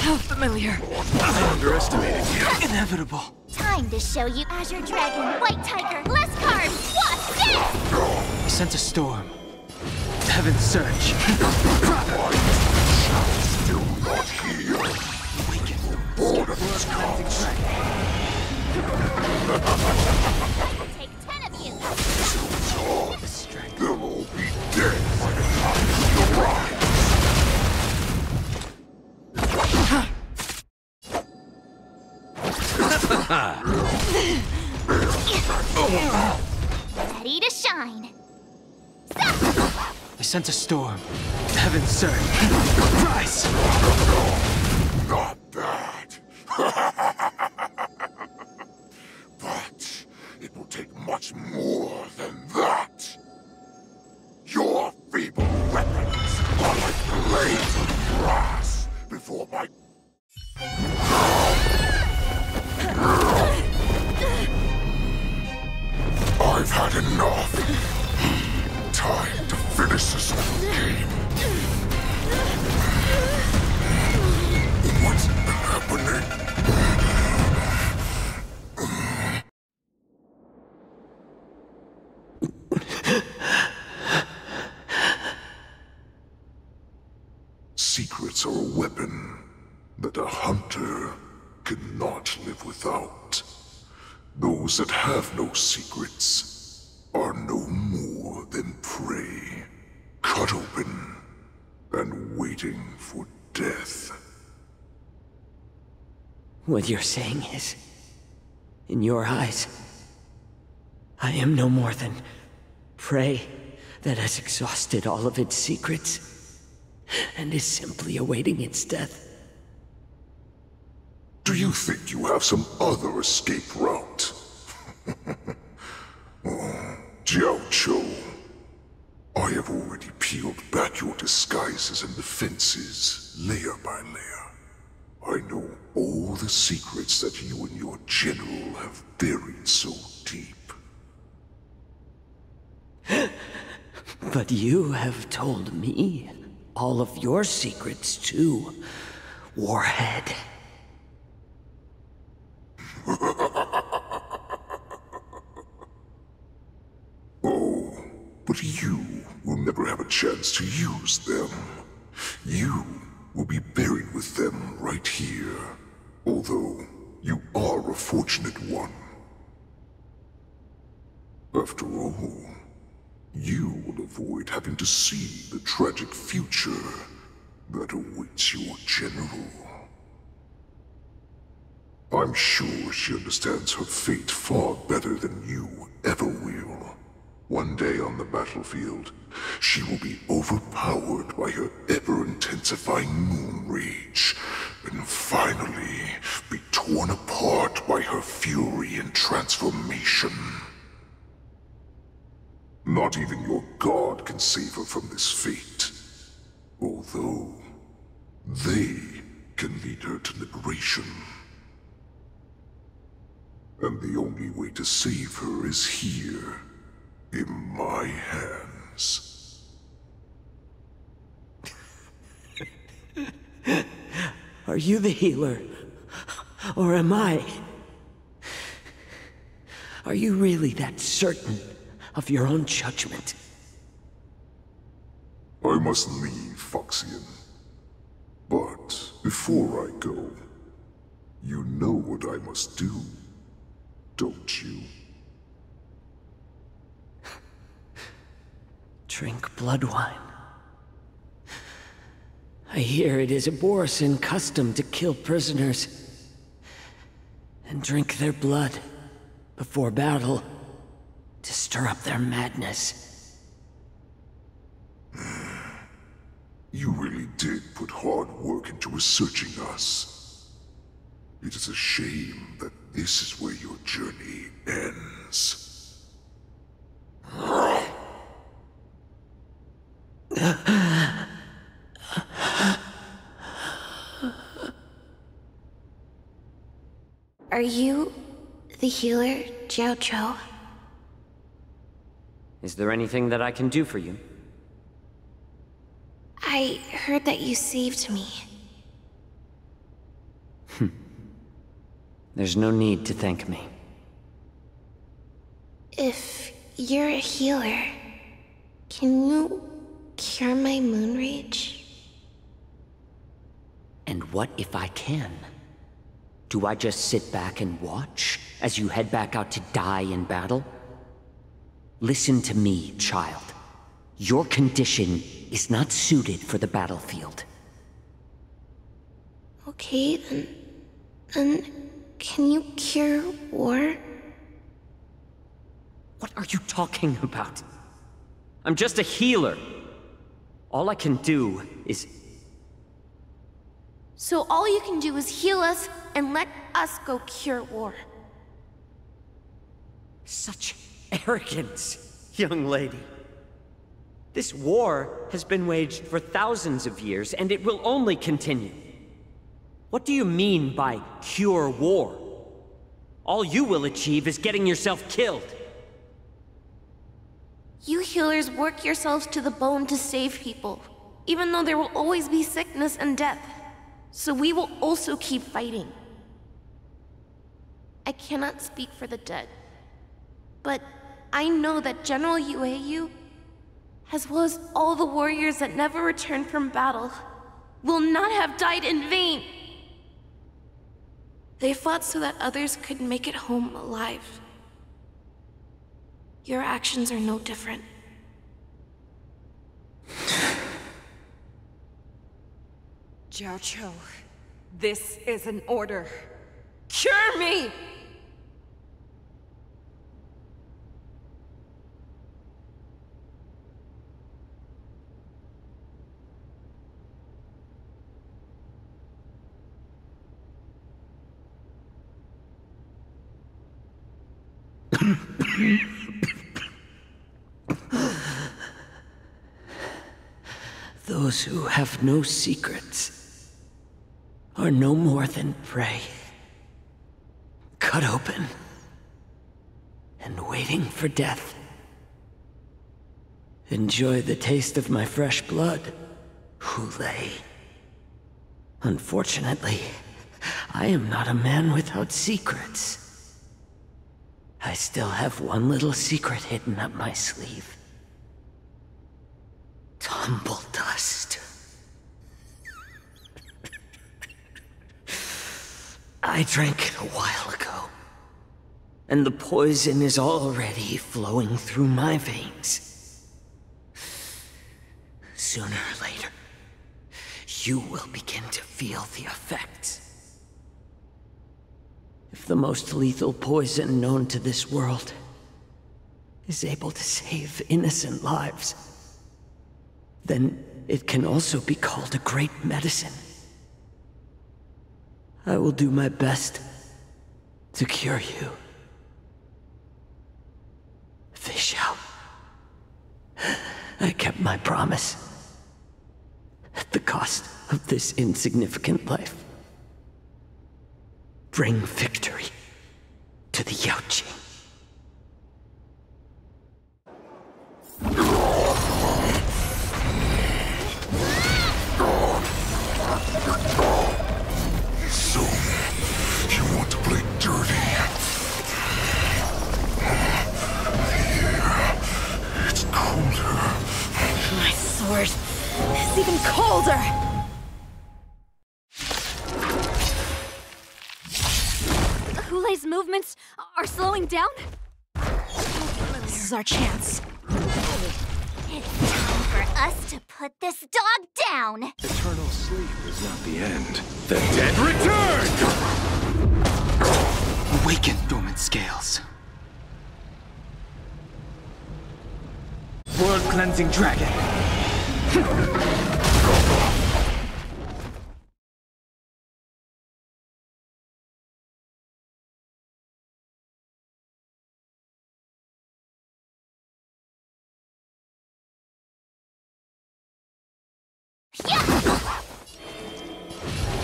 How familiar. I underestimated you. Inevitable. Time to show you Azure Dragon, White Tiger, less cards, what's this? I sense a storm. Heaven's surge. Still not here. Borderless comes. Take 10 of you. The strength. They'll all be dead by the time you arrive. Ready to shine. I sense a storm. Heaven's surge. Rise! Not that. But it will take much more than that. Your feeble weapons are like blades of grass before my... I've had enough. Time to finish this game. What's happening? Secrets are a weapon that a hunter cannot live without. Those that have no secrets are no more than prey, cut open and waiting for death. What you're saying is, in your eyes, I am no more than prey that has exhausted all of its secrets and is simply awaiting its death. Do you think you have some other escape route? Oh, Jiao-Cho, I have already peeled back your disguises and defenses, layer by layer. I know all the secrets that you and your general have buried so deep. But you have told me all of your secrets too, Warhead. Oh, but you will never have a chance to use them. You will be buried with them right here, although you are a fortunate one. After all, you will avoid having to see the tragic future that awaits your general. I'm sure she understands her fate far better than you ever will. One day on the battlefield, she will be overpowered by her ever-intensifying moon rage, and finally be torn apart by her fury and transformation. Not even your god can save her from this fate, although they can lead her to liberation. And the only way to save her is here, in my hands. Are you the healer? Or am I? Are you really that certain of your own judgment. I must leave, Foxian. But before I go, you know what I must do, don't you? Drink blood wine. I hear it is a Borisan custom to kill prisoners and drink their blood before battle to stir up their madness. You really did put hard work into researching us. It is a shame that this is where your journey ends. Are you the healer, Jiao Cho? Is there anything that I can do for you? I heard that you saved me. There's no need to thank me. If you're a healer, can you cure my moon rage? And what if I can? Do I just sit back and watch as you head back out to die in battle? Listen to me, child. Your condition is not suited for the battlefield. Okay, then can you cure war? What are you talking about? I'm just a healer. All I can do is... So all you can do is heal us and let us go cure war. Such arrogance, young lady. This war has been waged for thousands of years, and it will only continue. What do you mean by cure war? All you will achieve is getting yourself killed. You healers work yourselves to the bone to save people, even though there will always be sickness and death. So we will also keep fighting. I cannot speak for the dead, but I know that General Yueyu, as well as all the warriors that never returned from battle, will not have died in vain. They fought so that others could make it home alive. Your actions are no different. Jiao Cho, this is an order. Cure me! Those who have no secrets are no more than prey, cut open and waiting for death. Enjoy the taste of my fresh blood, Hoolay. Unfortunately, I am not a man without secrets. I still have one little secret hidden up my sleeve. Tumble dust. I drank it a while ago, and the poison is already flowing through my veins. Sooner or later, you will begin to feel the effects. If the most lethal poison known to this world is able to save innocent lives, then it can also be called a great medicine. I will do my best to cure you. Fish out. I kept my promise. At the cost of this insignificant life. Bring victory to the Yaoqing. So, you want to play dirty? Here, forward. It's even colder! Hoolay's movements are slowing down? This is our chance. It's time for us to put this dog down! Eternal sleep is not the end. The dead return! Awaken, dormant scales. World-cleansing dragon.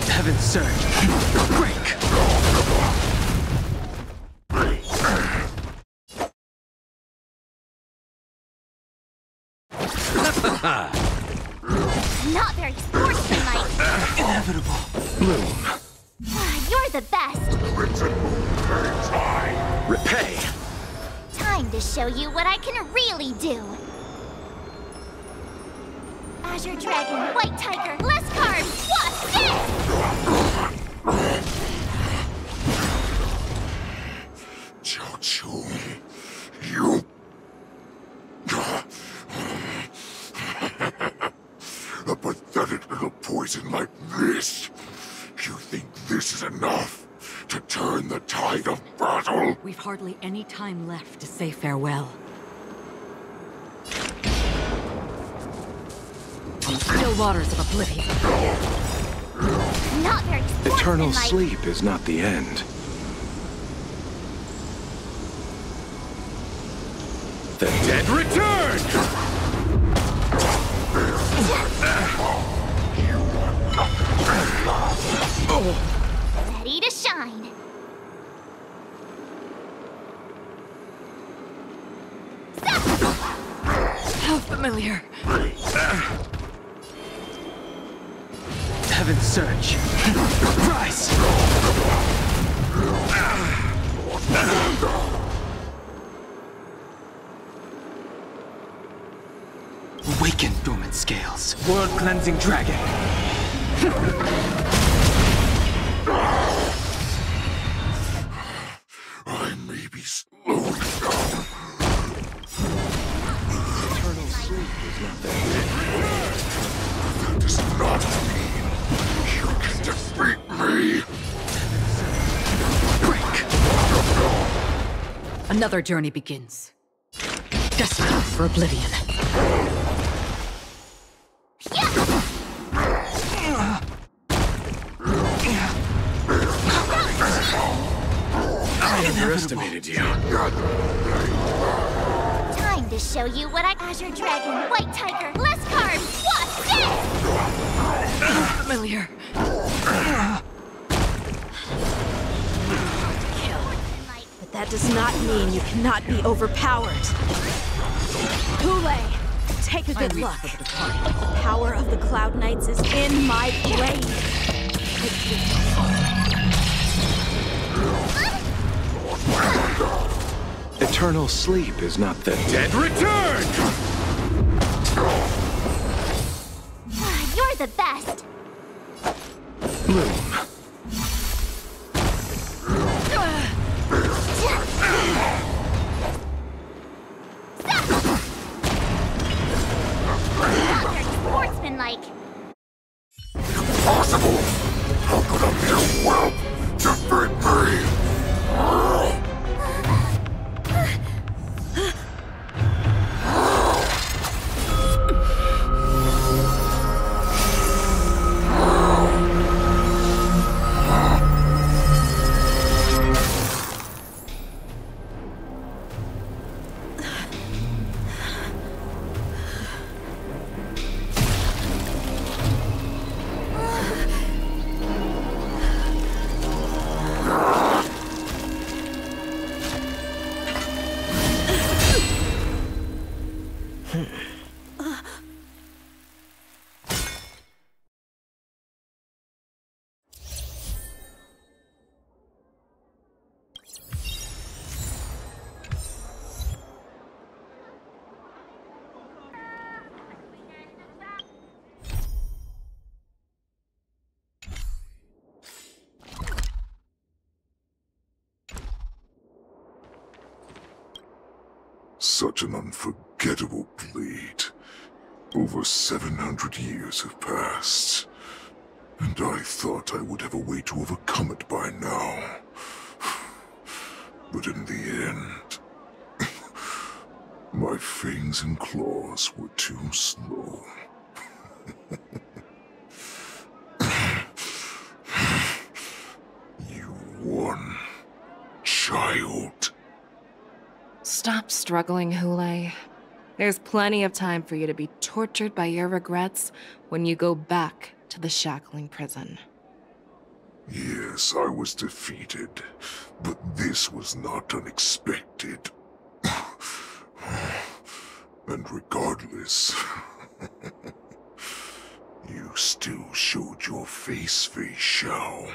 Heaven's surge. Break. Not very sportsmanlike. Inevitable. Bloom. You're the best. Repay. Time to show you what I can really do. Azure Dragon, White Tiger, less cards. What's this? Chou, you... A pathetic little poison like this. You think this is enough to turn the tide of battle? We've hardly any time left to say farewell. On still waters of oblivion. Not very sportsmanlike. Eternal sleep is not the end. The dead return! Ready to shine. How familiar. Heaven's surge. Rise! Awaken, dormant scales. World-cleansing dragon. I may be slowing down. Eternal sleep is not the end. That does not mean you can defeat me. Break! Another journey begins. Destined for oblivion. I underestimated you. Time to show you what I... Azure Dragon, White Tiger, less cards. What's this? Familiar. But that does not mean you cannot be overpowered. Hoolay, take a good look. The power of the Cloud Knights is in my blade. Eternal sleep is not the dead return! You're the best. Bloom. Not very sportsmanlike. Impossible! How could a mere whelp defeat me? Such an unforgettable blade. Over 700 years have passed, and I thought I would have a way to overcome it by now. But in the end, my fangs and claws were too slow. You won, child. Stop struggling, Hoolay. There's plenty of time for you to be tortured by your regrets when you go back to the shackling prison. Yes, I was defeated, but this was not unexpected. And regardless, you still showed your face, Fei Xiao.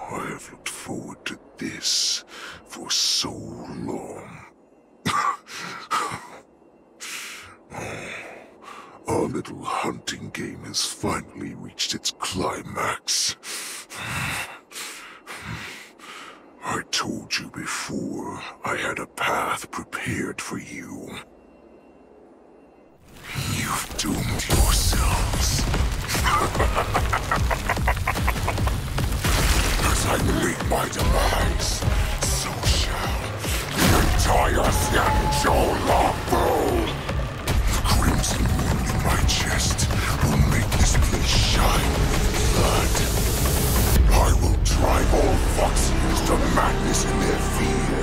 I have looked forward to this for so long. Our little hunting game has finally reached its climax. I told you before, I had a path prepared for you. You've doomed yourselves. As I meet my demise, so shall the entire Xianzhou Lafu. The crimson moon in my chest will make this place shine with blood. I will drive all Foxians to madness in their fear,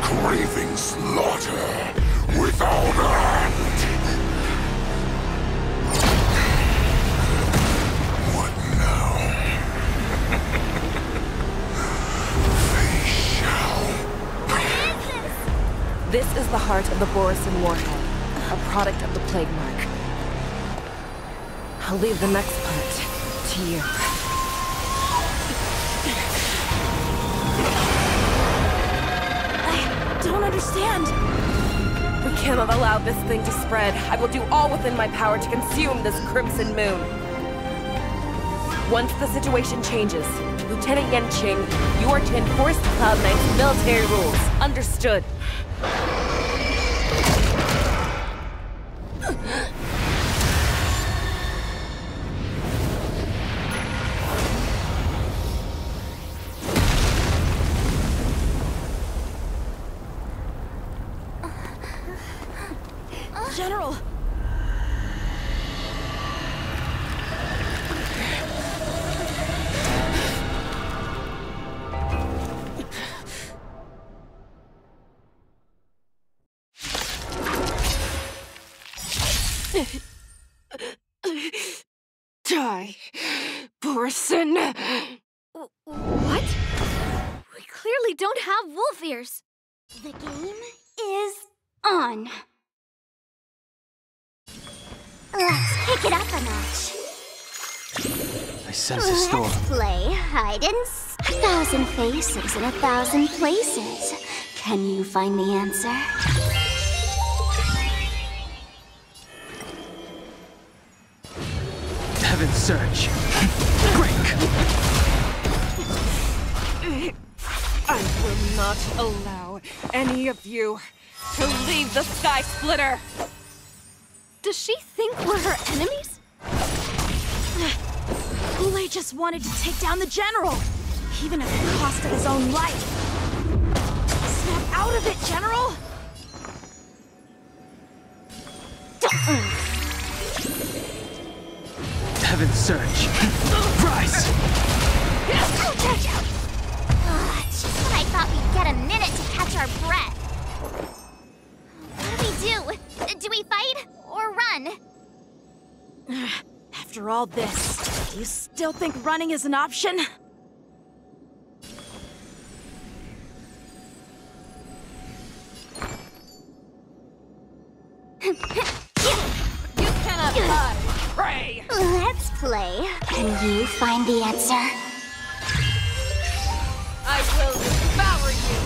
craving slaughter without end. What now? This is the heart of the Borisin warhead, a product of the Plague Mark. I'll leave the next part to you. I don't understand. We cannot allow this thing to spread. I will do all within my power to consume this Crimson Moon. Once the situation changes, Lieutenant Yanqing, you are to enforce the Cloud Knight's military rules. Understood. General! Die, Borisin! What? We clearly don't have wolf ears. The game is on. Let's kick it up a notch. I sense a storm. Let's play hide and seek. 1,000 faces in 1,000 places. Can you find the answer? Heaven's Surge. Break! I will not allow any of you to leave the Sky Splitter! Does she think we're her enemies? Hoolay just wanted to take down the General, even at the cost of his own life. Snap out of it, General! Heaven's surge. Rise! Just when I thought we'd get a minute to catch our breath. What do we do? Do we fight or run? After all this, you still think running is an option? You cannot hide. Pray. Let's play. Can you find the answer? I will devour you!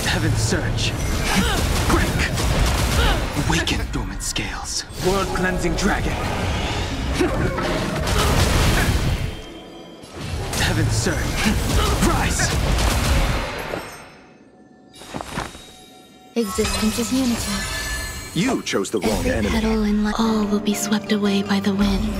Heaven's surge. Break! Awaken dormant scales. World-cleansing dragon. Heaven's surge. Rise! Existence is unity. You chose the wrong Every enemy. petal in life, all will be swept away by the wind.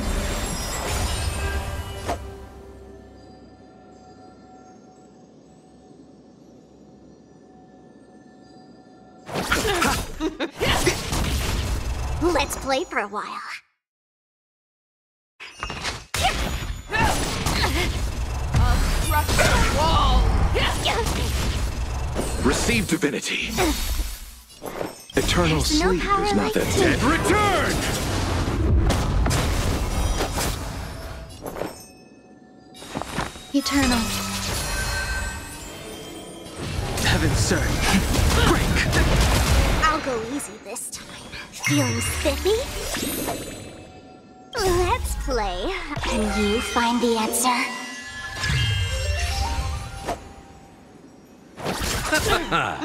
Let's play for a while. Crush the wall! Receive divinity. Eternal There's no sleep power is not like that this. dead. Return! Eternal. Heaven's surge. Break! I'll go easy this time. Feeling spiffy? Let's play. Can you find the answer?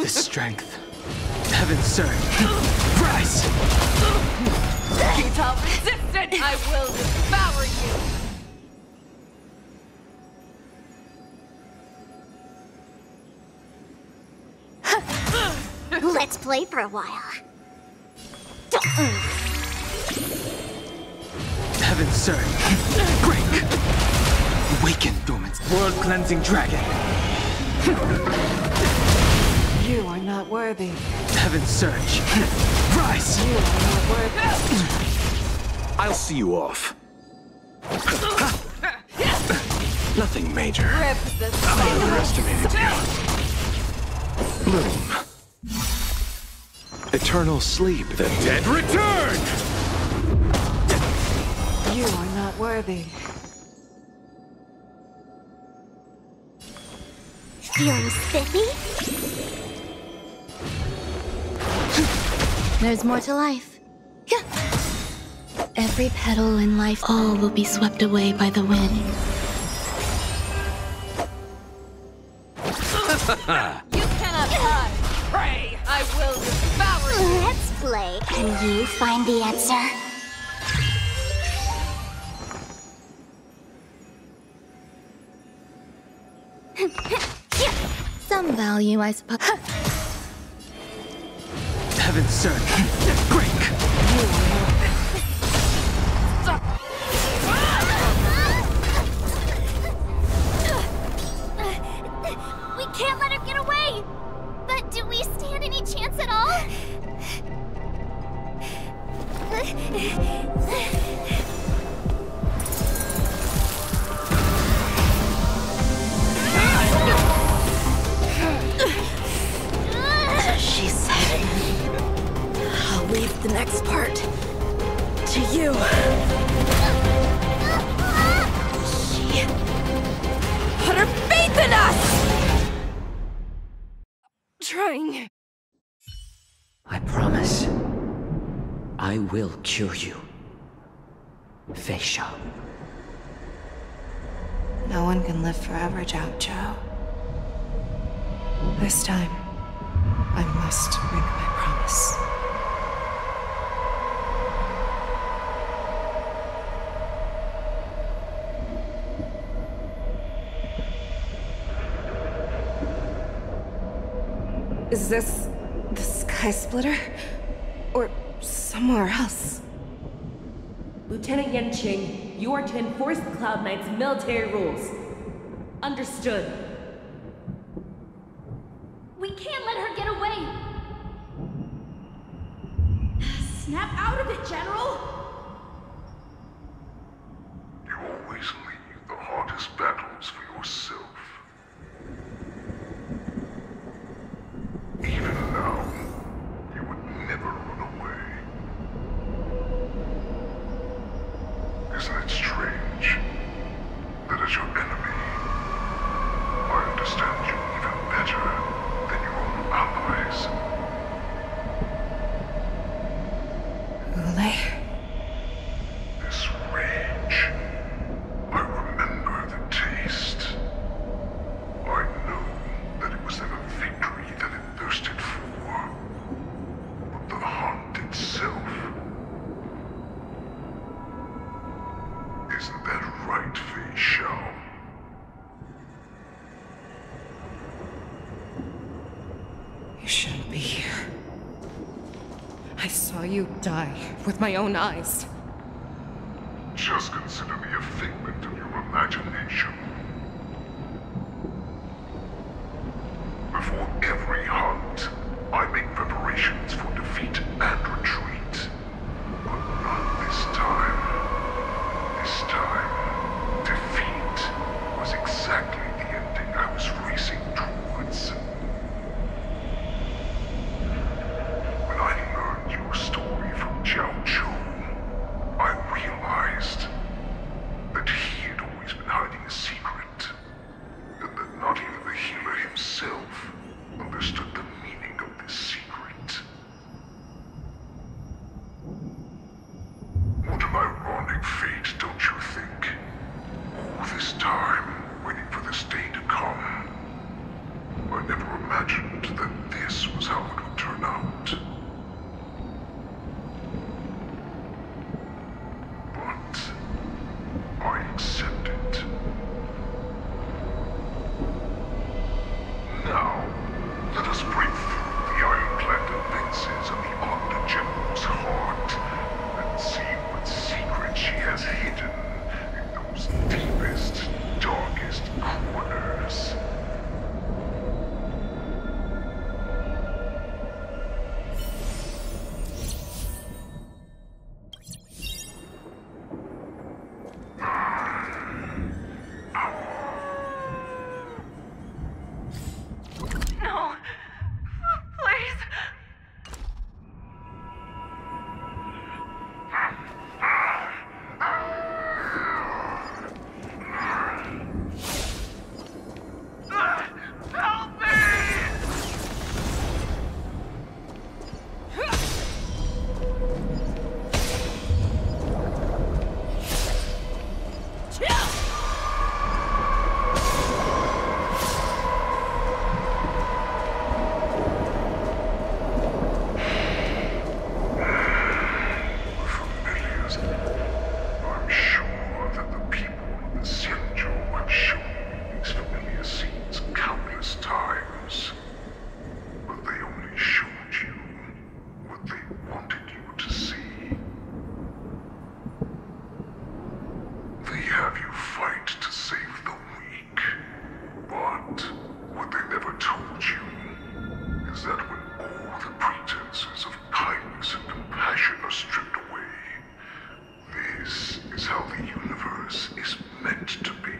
The strength. Heaven's surge. Rise! Zenithal resistant! I will devour you! Let's play for a while. Heaven's surge. Break! Awaken dormant. World-cleansing dragon. You are not worthy. Heaven's surge. Rise! You are not worthy. I'll see you off. Nothing major. Rip the I underestimated you. Bloom. Eternal sleep. The dead return! You are not worthy. Feeling spiffy? There's more to life. Every petal in life, all will be swept away by the wind. You cannot hide. Pray. I will devour you. Let's play. Can you find the answer? Some value, I suppose. Heaven's surge. Break! We can't let her get away! But do we stand any chance at all? She said, I'll leave the next part to you. She put her faith in us! Trying. I promise. I will cure you. Feisha. No one can live forever, Zhao Zhao. This time, I must break my promise. Is this the Sky Splitter? Or somewhere else? Lieutenant Yanqing, you are to enforce the Cloud Knight's military rules. Understood. We can't let her get away! Snap General? You always leave the hardest battles for yourself. Even now, you would never run away. Isn't it strange that as your enemy, I understand you even better than your own allies? Hoolay. This rage, I remember the taste. I know that it was never victory that it thirsted for, but the hunt itself. Isn't that right, Fei Shao? You shouldn't be here. I saw you die with my own eyes. Just consider me a figment of your imagination. Before every hunt, I make preparations for defeat and retreat. But not this time. This time, defeat was exactly the ending I was racing towards. When I learned your story from Jiao Chu, I realized that he had always been hiding a secret, and that not even the healer himself understood the meaning of this secret. What an ironic fate, don't you think? All this time, waiting for this day to come. I never imagined that this was how it would turn out. But I accept it. Now, let us break through the ironclad defenses of the Octa General's heart and see what secret she has hidden in those deepest, darkest corners. No. Please. Help me! Familiars. I'm sure that the people of the Xianzhou have shown me these familiar scenes countless times. But they only showed you what they wanted you to see. They have you fight to save the weak. But what they never told you is that when all the pretenses of kindness and compassion are stripped away, this is how the universe is meant to be.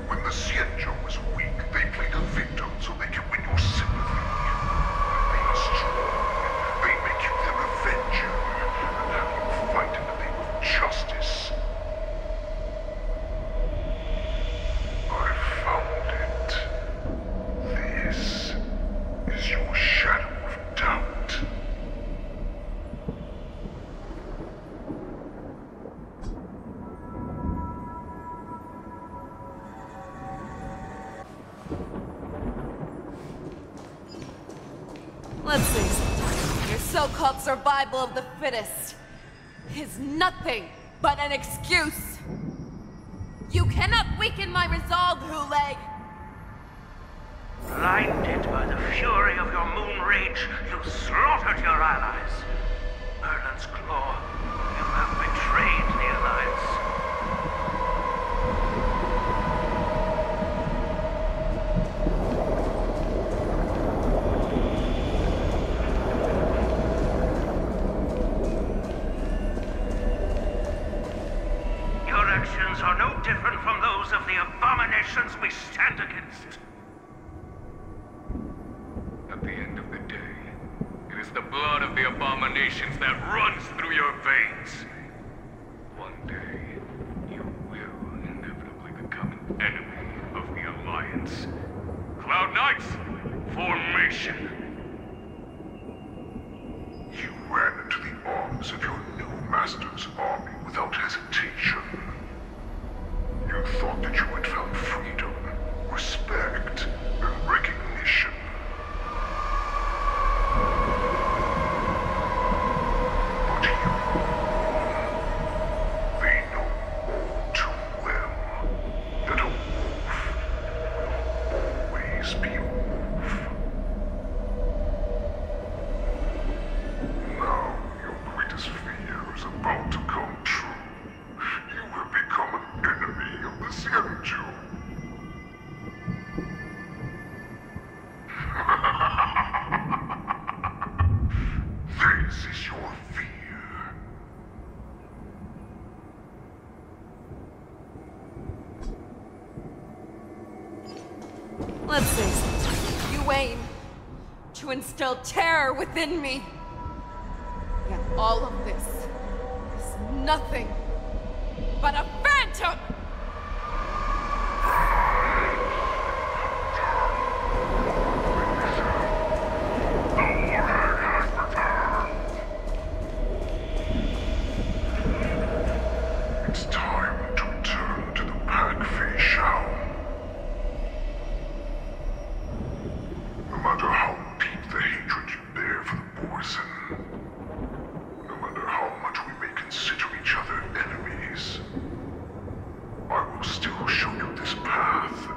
When the Xianzhou is weak, they play the victim so they can win your sympathy. When they are strong, they make you their avenger and have you fight in the name of justice. I found it. This is your shadow of doubt. Let's face it, your so-called survival of the fittest is nothing but an excuse. You cannot weaken my resolve, Hoolay. Blinded by the fury of your moon rage, you slaughtered your allies. Merlin's claw, you have betrayed the Alliance. actions are no different from those of the abominations we stand against. At the end of the day, it is the blood of the abominations that runs through your veins. One day, you will inevitably become an enemy of the Alliance. Cloud Knights, formation! You ran into the arms of your new master's army without hesitation. You thought that you had found freedom, respect, and recognition. But you... they know all too well that a wolf will always be a wolf. Now your greatest fear is about to come true. You have become an enemy of the Xianzhou. This is your fear. Let's face it, you aim to instill terror within me. Yet all of this is nothing but a phantom! It's time to return to the pack, Fei Shao. No matter how deep the hatred you bear for the Borson, no matter how much we may consider each other enemies, I will still show you this path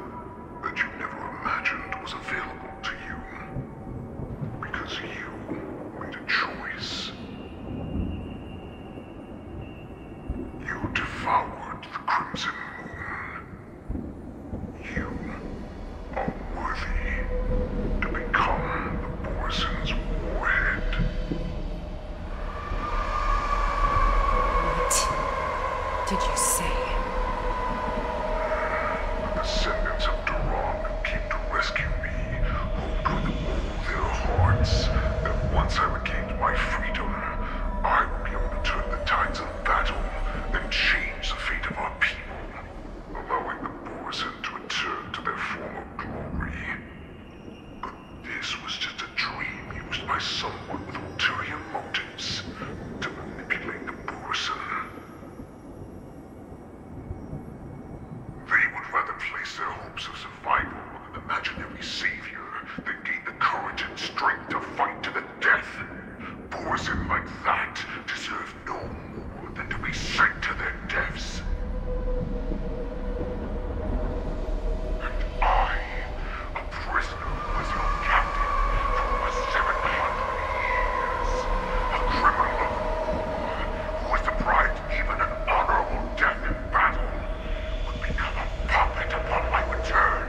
that you never imagined was available to you. Because you made a choice. You devoured the Crimson Moon. You are worthy to become the Borson's warhead. What did you say? The descendants of Duran who came to rescue me hoped with all their hearts that once I regained my freedom, I would be able to turn the tides of battle and change the fate of our people, allowing the Borson to return to their former glory. But this was just a dream used by someone with ulterior motives to manipulate the Borson. They would rather place their hopes of survival on an imaginary savior than gain the courage and strength to fight to the death. Borson like that deserve no more than to be sent to their deaths. And I, a prisoner who was your captain for over 700 years, a criminal of war who was deprived even an honorable death in battle, would become a puppet upon my return,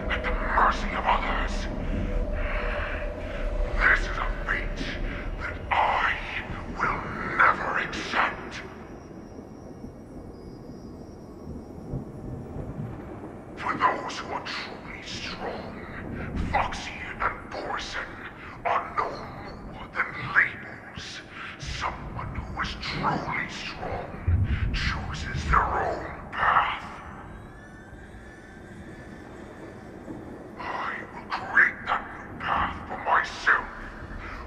at the mercy of others. This is a fate that I will never accept. For those who are truly strong, Foxy and Borson are no more than labels. Someone who is truly strong chooses their own path. I will create that new path for myself.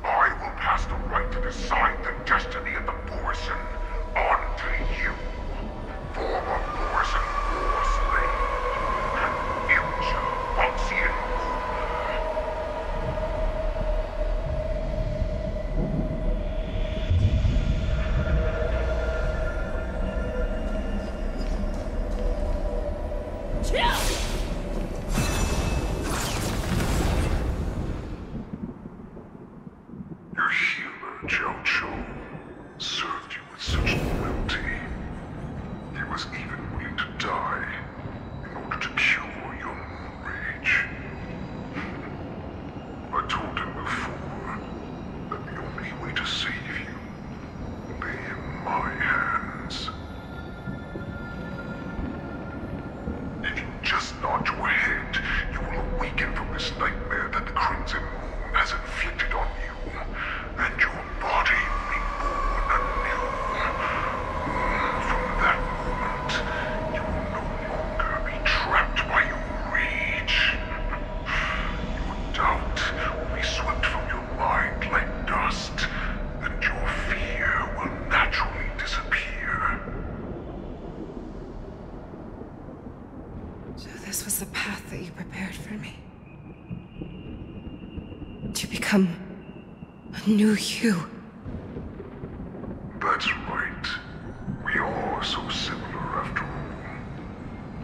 I will pass the right to decide the destiny of the Borson on to you, former Borson war slave, and future Foxian Your healer, Jiao Cho, served you with such loyalty. He was even willing to die in order to cure your moon rage. I told him before that the only way to save you lay in my hands. become a new you. That's right. We are so similar after all.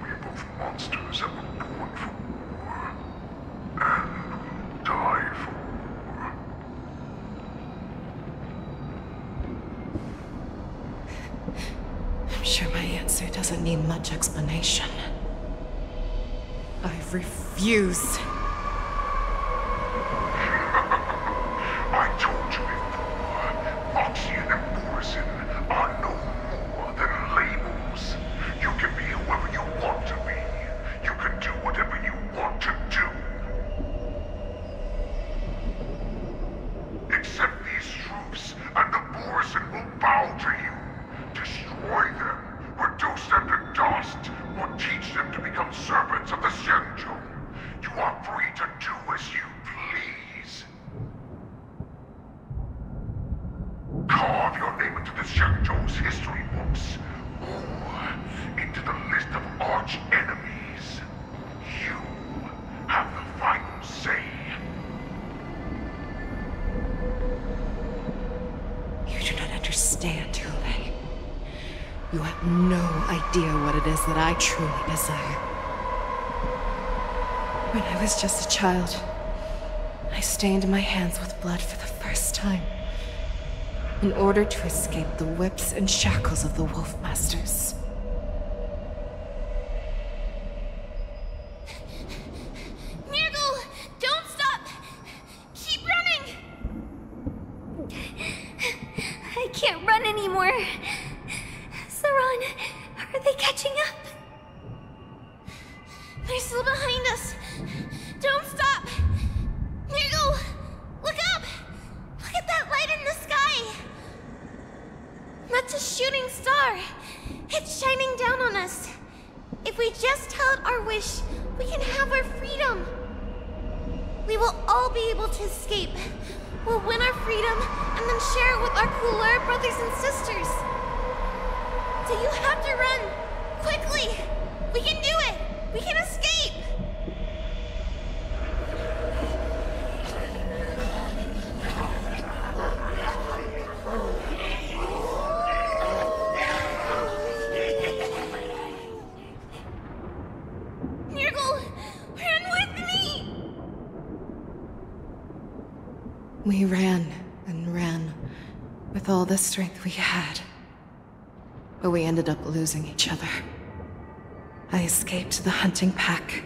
We are both monsters that were born for war, and will die for war. I'm sure my answer doesn't need much explanation. I refuse. I told you before, Oxygen and Borison are no more than labels. You can be whoever you want to be. You can do whatever you want to do. Except these troops, and the Borison will bow to you. Destroy them, reduce them to dust, or teach them to become servants of the Xianzhou. You are free to do as you please. Carve your name into the Xianzhou's history books, or into the list of arch enemies. You have the final say. You do not understand, Hoolay. You have no idea what it is that I truly desire. When I was just a child, I stained my hands with blood for the first time, in order to escape the whips and shackles of the Wolf Masters. Nirgal! Don't stop! Keep running! I can't run anymore. Saran, are they catching up? They're still behind us. Don't stop! Nirgal! Look up! Look at that light in the sky! That's a shooting star. It's shining down on us. If we just tell it our wish, we can have our freedom. We will all be able to escape. We'll win our freedom and then share it with our cooler brothers and sisters. So you have to run. Quickly! We can do it! We can escape! Nirgal! Run with me! We ran and ran with all the strength we had. But we ended up losing each other. I escaped the hunting pack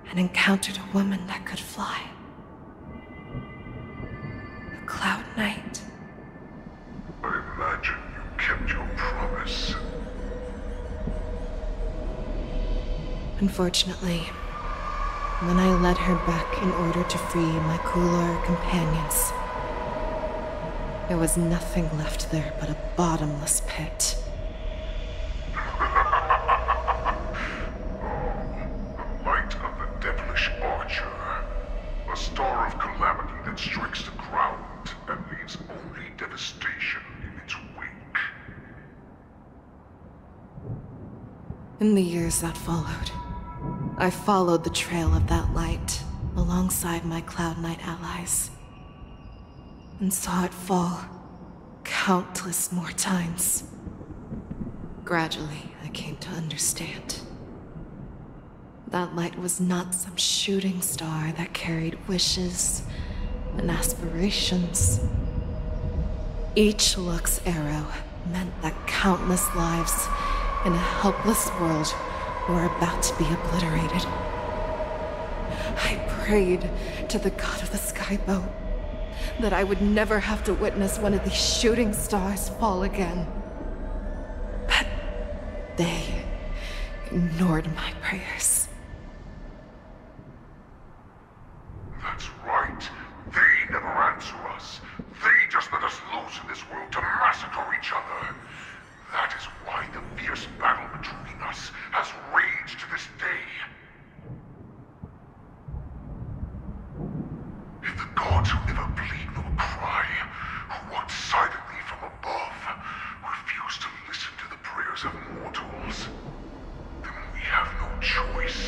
and encountered a woman that could fly. A Cloud Knight. I imagine you kept your promise. Unfortunately, when I led her back in order to free my cooler companions, there was nothing left there but a bottomless pit. Light of the devilish archer. A star of calamity that strikes the ground and leaves only devastation in its wake. In the years that followed, I followed the trail of that light alongside my Cloud Knight allies, and saw it fall countless more times. Gradually, I came to understand. That light was not some shooting star that carried wishes and aspirations. Each Lux arrow meant that countless lives in a helpless world were about to be obliterated. I prayed to the god of the skyboat that I would never have to witness one of these shooting stars fall again. But they ignored my prayers. That's right. They never answer us. They just let us loose in this world to massacre each other. That is why the fierce battle between us has raged to this day. If the gods who never bleed nor cry, who walk silently from above, refuse to listen to the prayers of mortals, then we have no choice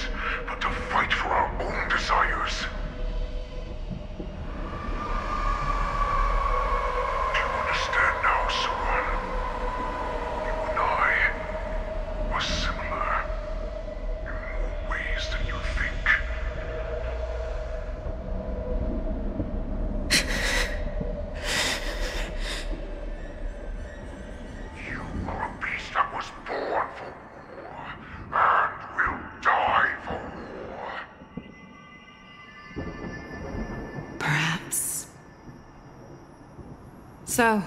So,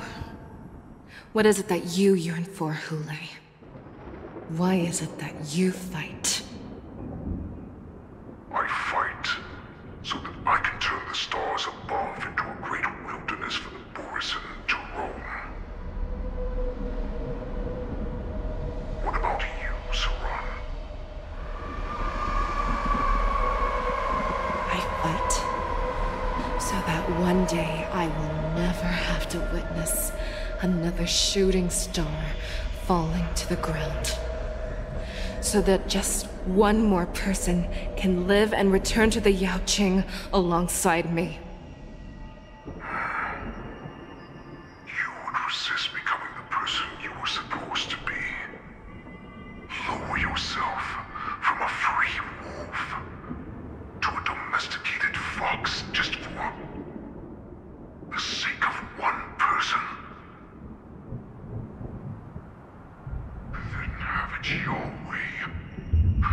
what is it that you yearn for, Hoolay? Why is it that you fight? I fight so that I can turn the stars above into a great wilderness for the Borisin to roam. What about you, Saran? I fight so that one day I will never have to witness another shooting star falling to the ground. So that just one more person can live and return to the Yaoqing alongside me. You would resist becoming the person you were supposed to be. Lower yourself from a free wolf to a domesticated fox just for the sake of one person. Then have it your way. I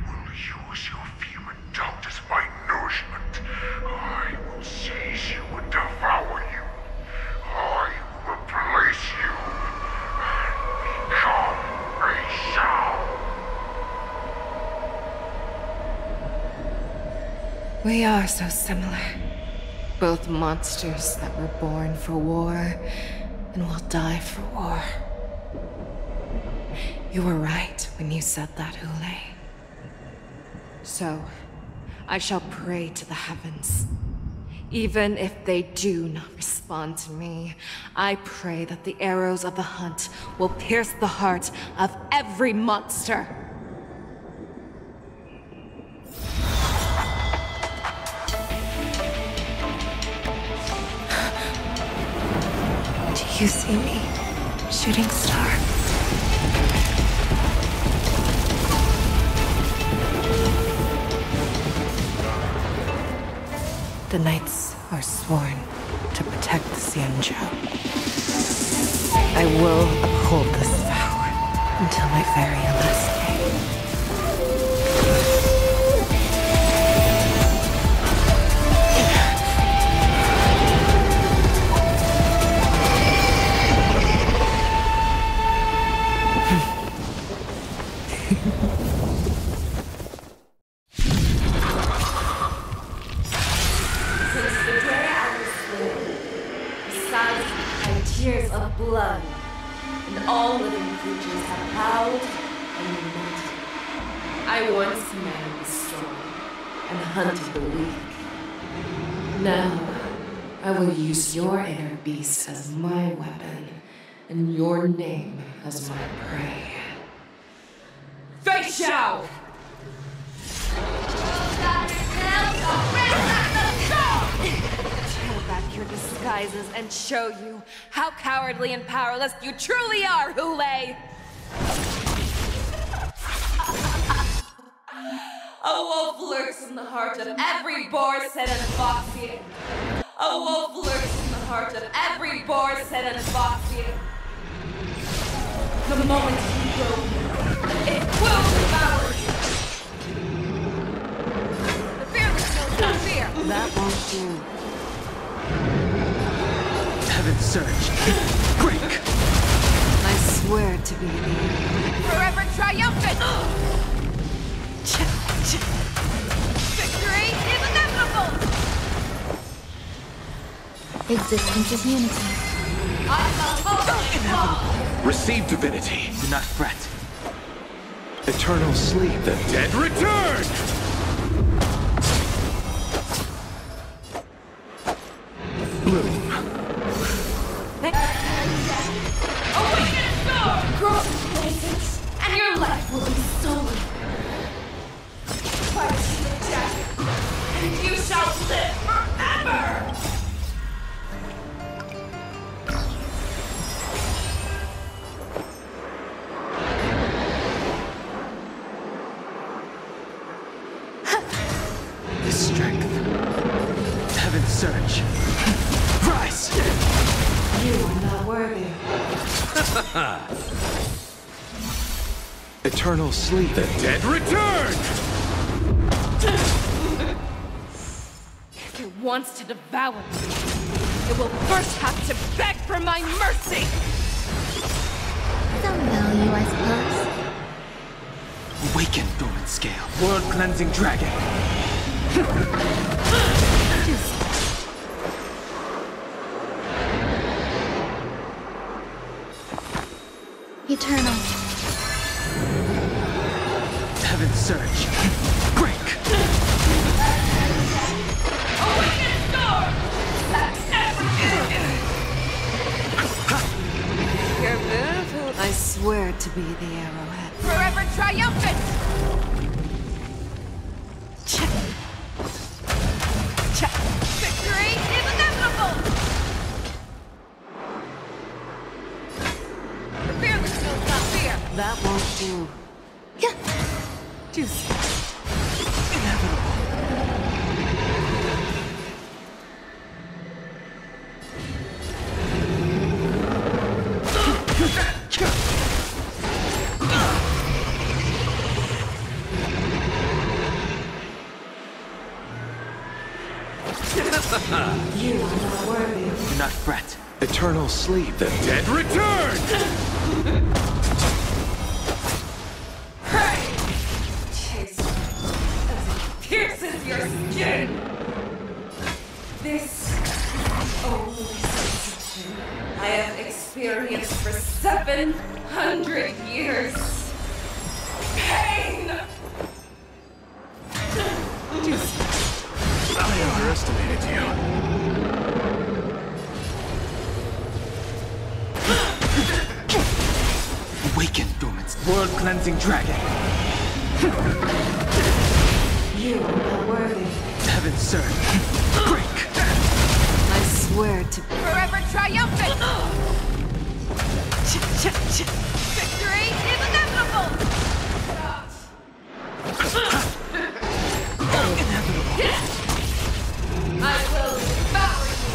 will use your fear and doubt as my nourishment. I will seize you and devour you. I will replace you and become a shell. We are so similar. Both monsters that were born for war and will die for war. You were right when you said that, Hoolay. So, I shall pray to the heavens. Even if they do not respond to me, I pray that the arrows of the hunt will pierce the heart of every monster. Do you see me, shooting star? The knights are sworn to protect the Xianzhou. I will uphold this vow until my very last day. Tears of blood, and all living creatures have howled and lamented. I once commanded the strong and hunted the weak. Now, I will use your inner beast as my weapon, and your name as my prey. Face Shao! Tear back your disguises and show you how cowardly and powerless you truly are, Hoolay! A wolf lurks in the heart of every Borisin and Foxian. A wolf lurks in the heart of every Borisin and Foxian. The moment you go, it will devour you. The fearless knows no fear! That won't do. Heaven's surge. Greek! I swear to be forever triumphant! Victory is inevitable! Existence is unity. Receive divinity. Do not fret. Eternal sleep. The dead return! Bloom. Awaken star! Grow blazes, and your life will be stolen. Fight to the death, and you shall live forever! The strength. Heaven's surge. Rise! You are not worthy. Eternal sleep. The dead return! It wants to devour me. It will first have to beg for my mercy! Some value, I suppose. Awaken, dormant scale. World-cleansing dragon. Eternal. Heaven's surge. Break! Awaken storm! That's everything! You're beautiful. I swear to be the arrowhead. Forever triumphant! Victory is inevitable! The fearless knows not fear. That won't do. Juicy. You are not worthy. Do not fret. Eternal sleep. The dead return! Taste as it pierces your skin. This is the only sensation I have experienced for 700 years. Pain! I underestimated you. Awaken, dormant world-cleansing dragon. You are not worthy. Heaven's surge. Break! I swear to forever triumphant! Victory is inevitable! I will devour you!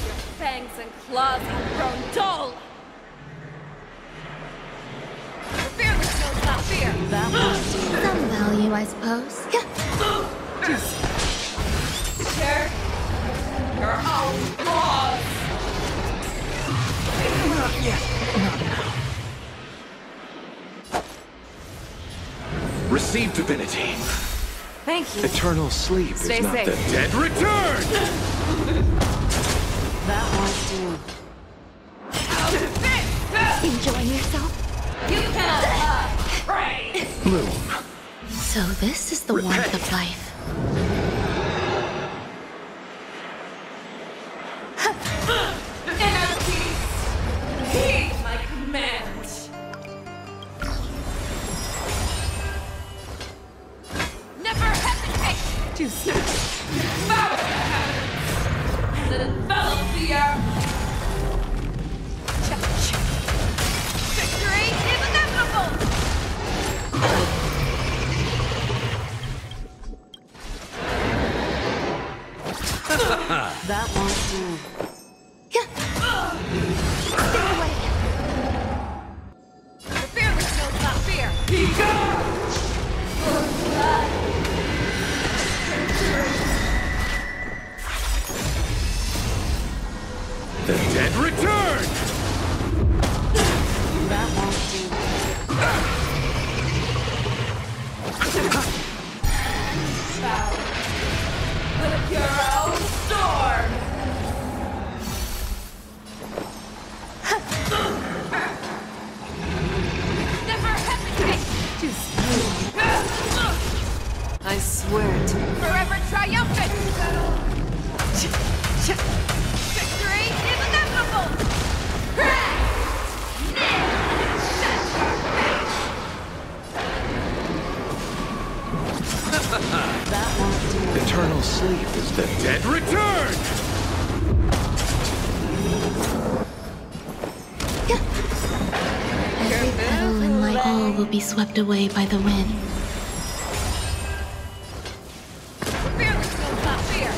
Your fangs and claws have grown dull! The fearless knows not fear! That won't do. Some value, I suppose. Share your own claws! Not yet. Not now. Receive divinity. Thank you. Eternal sleep Stay is not safe. the dead return! That won't do. Enjoying yourself? You cannot pray! Bloom. So this is the warmth of life. Inner peace! Heed my command! Never hesitate to devour the heavens that envelop the earth! Victory is inevitable! That won't do. Stay away! The fearless knows not fear! Be gone! The dead return! That won't do. With your own storm! Never hesitate to I swear to forever triumphant! Victory is inevitable! That won't do. Eternal sleep is the Dead return! Every petal in my all will be swept away by the wind. Fearless knows not fear!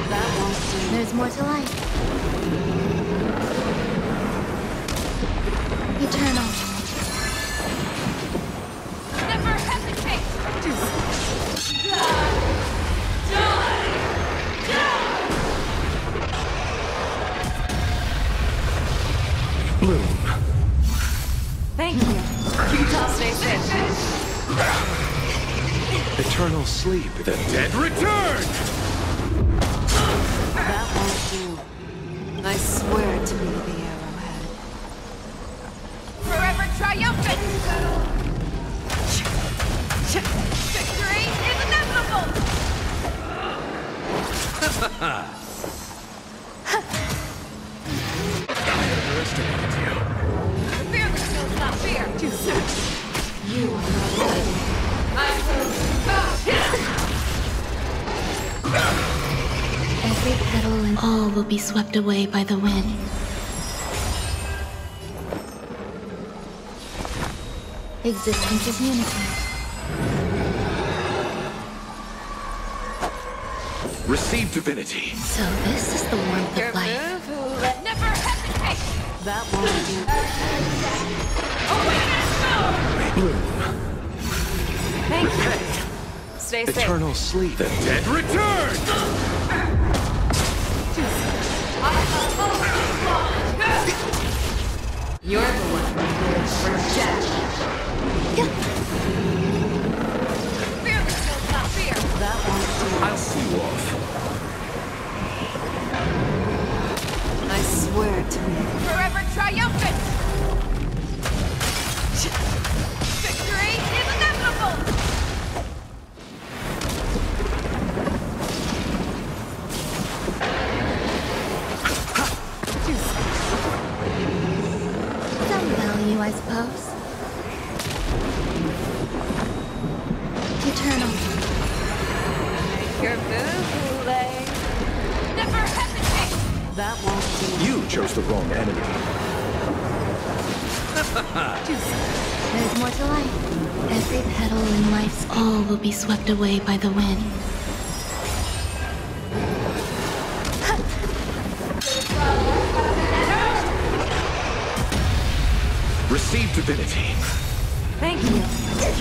That won't do. There's more to life. Eternal. Never hesitate to die! Bloom. Thank you. Utah, stay safe. Eternal sleep. The dead return! That won't do. I swear to be the arrowhead. Forever triumphant! Victory is inevitable! Underestimated you. Fear that knows not fear! Too soon. You are not ready. I will Every petal and all will be swept away by the wind. Existence is unity. Receive divinity. So this is the warmth of life. never hesitate! That won't do. Bloom. Thank you. Stay safe. Eternal sleep. The dead return! You're the one who lives for death. Fear that knows not fear! That won't do. I'll see you off. I swear to be. Forever triumphant! Victory is inevitable! Some value, I suppose. Eternal. Make your move, Hoolay. Never hesitate! That won't do. You chose the wrong enemy. There's more to life. Every petal in life's all will be swept away by the wind. Receive divinity. Thank you.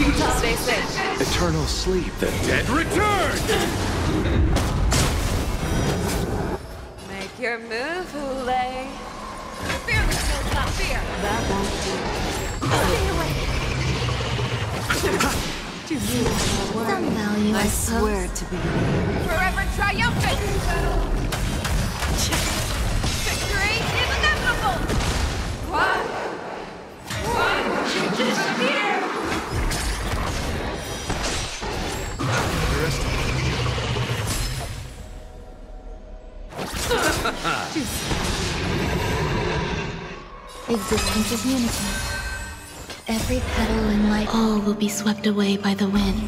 Utah, stay safe. Eternal sleep. The dead return! Make your move, Hoolay. Fear that knows not fear! That won't do. Some value, I I swear suppose. to be. Forever triumphant! Victory is inevitable! One! Existence is unity. Every petal in life, all will be swept away by the wind.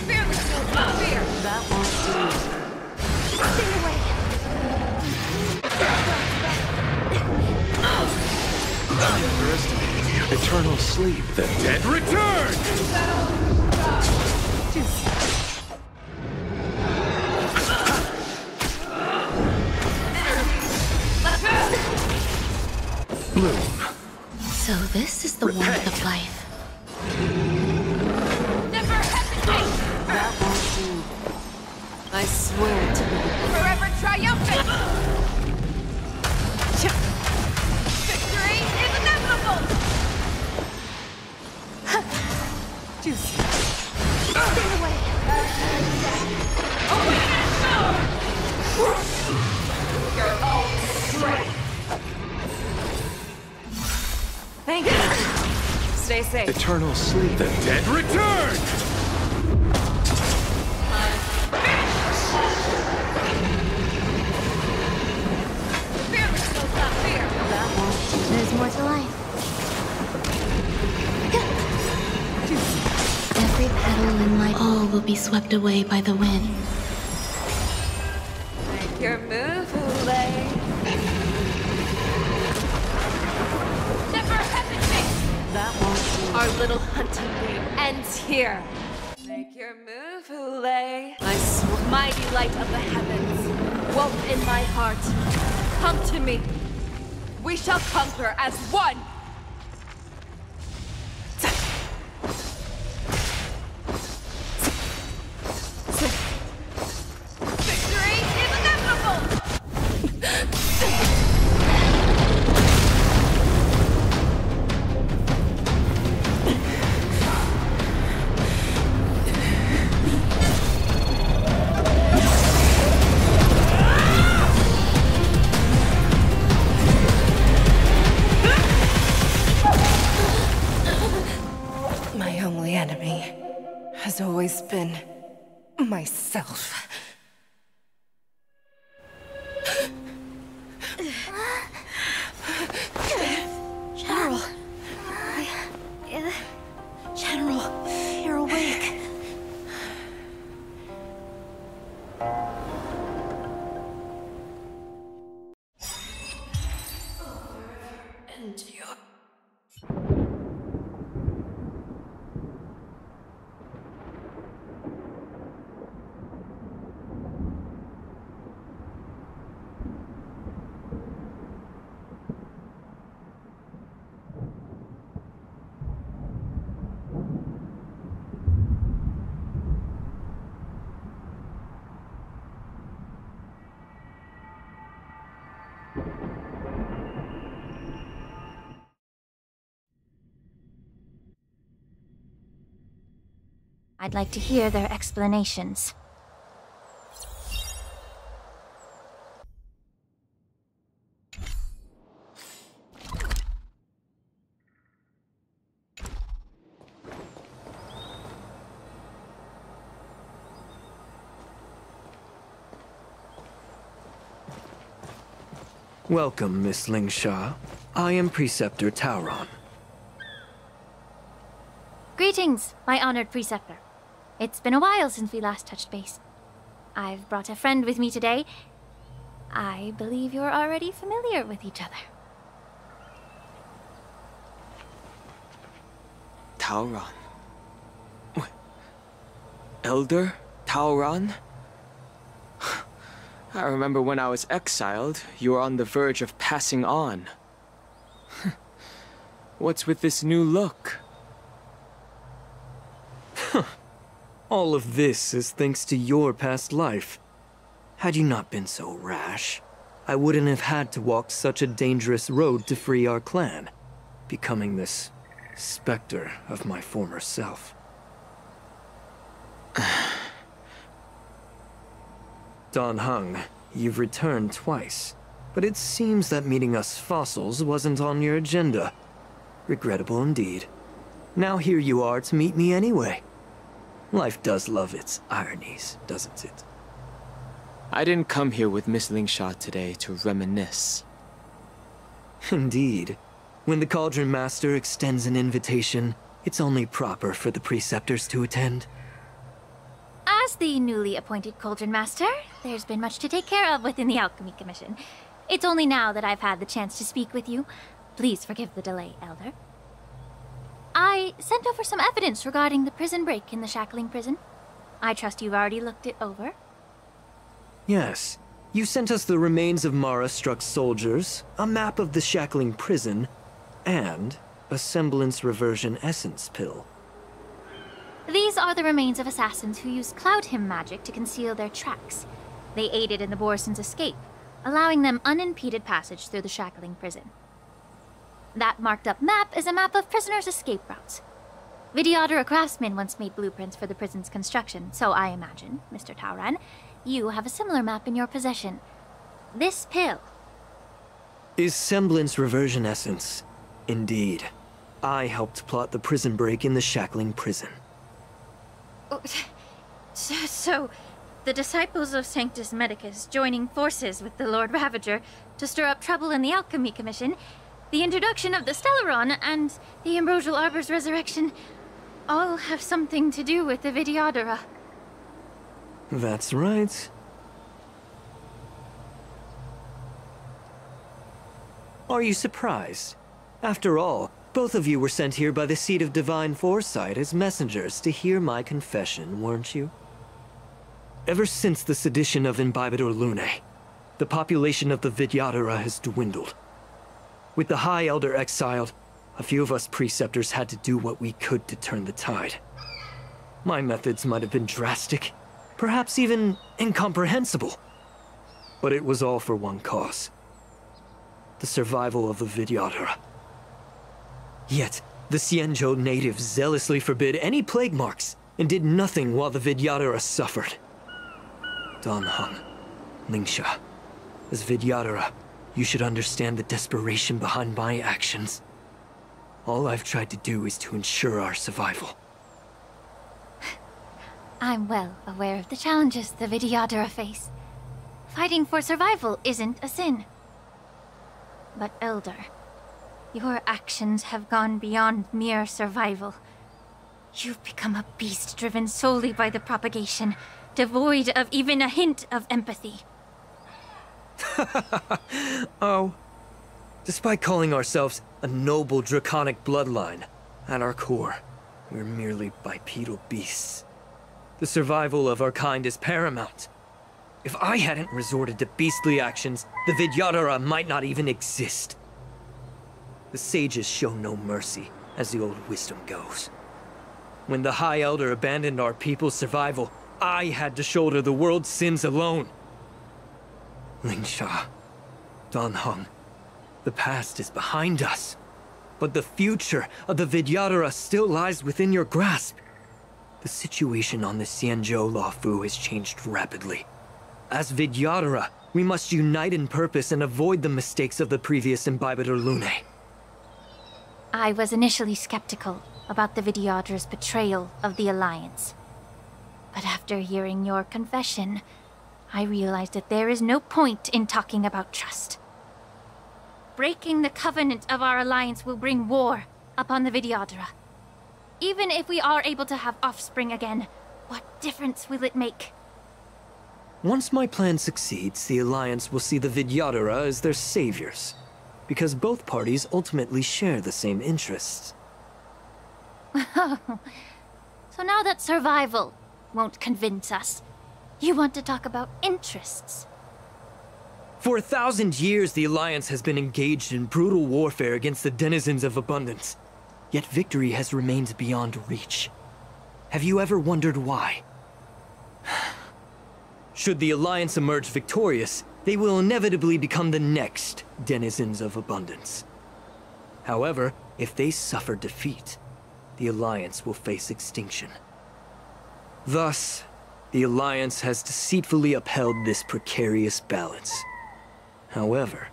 Fear that knows not fear! That won't do. Stay away! Underestimated you. Eternal sleep. The dead return! Bloom. So this is the warmth of life. Never hesitate! That won't do. I swear to be. Forever triumphant! Victory is inevitable! Stay away! You're all strength! Thank you. Stay safe. Eternal sleep. The dead return! Fear that knows not fear! That won't do. There's more to life. Every petal in life, all will be swept away by the wind. Make your move, Hoolay. Never hesitate! That won't do. Our little hunting game ends here. Make your move, Hoolay. I swear. Mighty light of the heavens, woke in my heart, come to me. We shall conquer as one. Victory is inevitable! I'd like to hear their explanations. Welcome, Miss Lingsha. I am Preceptor Tauron. Greetings, my honored preceptor. It's been a while since we last touched base. I've brought a friend with me today. I believe you're already familiar with each other. Tauron? What? Elder Tauron? I remember when I was exiled, you were on the verge of passing on. What's with this new look? All of this is thanks to your past life. Had you not been so rash, I wouldn't have had to walk such a dangerous road to free our clan, becoming this specter of my former self. Dan Heng, you've returned twice, but it seems that meeting us fossils wasn't on your agenda. Regrettable indeed. Now here you are to meet me anyway. Life does love its ironies, doesn't it? I didn't come here with Miss Lingsha today to reminisce. Indeed. When the Cauldron Master extends an invitation, it's only proper for the Preceptors to attend. As the newly appointed Cauldron Master, there's been much to take care of within the Alchemy Commission. It's only now that I've had the chance to speak with you. Please forgive the delay, Elder. I sent over some evidence regarding the prison break in the Shackling Prison. I trust you've already looked it over. Yes. You sent us the remains of Mara-struck soldiers, a map of the Shackling Prison, and a semblance reversion essence pill. These are the remains of assassins who used Cloud Hymn magic to conceal their tracks. They aided in the Borisons' escape, allowing them unimpeded passage through the Shackling Prison. That marked-up map is a map of prisoners' escape routes. Vidyadhara craftsmen once made blueprints for the prison's construction, so I imagine, Mr. Tauron, you have a similar map in your possession. This pill is semblance reversion essence. Indeed. I helped plot the prison break in the Shackling Prison. So, the disciples of Sanctus Medicus joining forces with the Lord Ravager to stir up trouble in the Alchemy Commission, the introduction of the Stellaron, and the Ambrosial Arbor's resurrection all have something to do with the Vidyadhara. That's right. Are you surprised? After all, both of you were sent here by the Seat of Divine Foresight as messengers to hear my confession, weren't you? Ever since the sedition of Imbibador Lunae, the population of the Vidyadhara has dwindled. With the High Elder exiled, a few of us Preceptors had to do what we could to turn the tide. My methods might have been drastic, perhaps even incomprehensible. But it was all for one cause. The survival of the Vidyadhara. Yet, the Xianzhou natives zealously forbid any plague marks, and did nothing while the Vidyadhara suffered. Dan Heng, Lingsha, as Vidyadhara, you should understand the desperation behind my actions. All I've tried to do is to ensure our survival. I'm well aware of the challenges the Vidyadhara face. Fighting for survival isn't a sin. But Elder, your actions have gone beyond mere survival. You've become a beast driven solely by the propagation, devoid of even a hint of empathy. Oh, Despite calling ourselves a noble draconic bloodline, at our core, we're merely bipedal beasts. The survival of our kind is paramount. If I hadn't resorted to beastly actions, the Vidyadhara might not even exist. The sages show no mercy, as the old wisdom goes. When the High Elder abandoned our people's survival, I had to shoulder the world's sins alone. Lingsha, Danheng, the past is behind us, but the future of the Vidyadhara still lies within your grasp. The situation on the Xianzhou Luofu has changed rapidly. As Vidyadhara, we must unite in purpose and avoid the mistakes of the previous Imbibitor Lunae. I was initially skeptical about the Vidyadhara's betrayal of the Alliance. But after hearing your confession, I realized that there is no point in talking about trust. Breaking the covenant of our Alliance will bring war upon the Vidyadhara. Even if we are able to have offspring again, what difference will it make? Once my plan succeeds, the Alliance will see the Vidyadhara as their saviors, because both parties ultimately share the same interests. So now that survival won't convince us, you want to talk about interests? For 1,000 years, the Alliance has been engaged in brutal warfare against the denizens of abundance. Yet victory has remained beyond reach. Have you ever wondered why? Should the Alliance emerge victorious, they will inevitably become the next denizens of abundance. However, if they suffer defeat, the Alliance will face extinction. Thus, the Alliance has deceitfully upheld this precarious balance. However,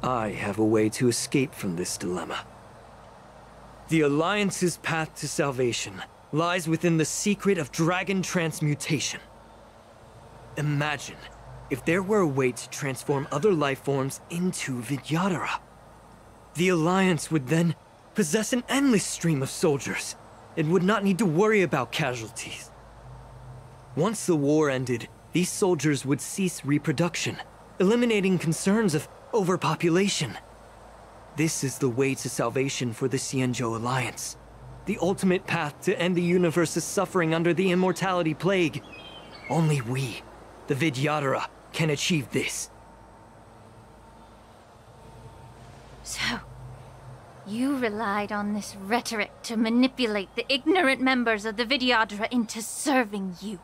I have a way to escape from this dilemma. The Alliance's path to salvation lies within the secret of dragon transmutation. Imagine if there were a way to transform other life forms into Vidyadhara. The Alliance would then possess an endless stream of soldiers and would not need to worry about casualties. Once the war ended, these soldiers would cease reproduction, eliminating concerns of overpopulation. This is the way to salvation for the Xianzhou Alliance. The ultimate path to end the universe's suffering under the immortality plague. Only we, the Vidyadhara, can achieve this. So, you relied on this rhetoric to manipulate the ignorant members of the Vidyadhara into serving you.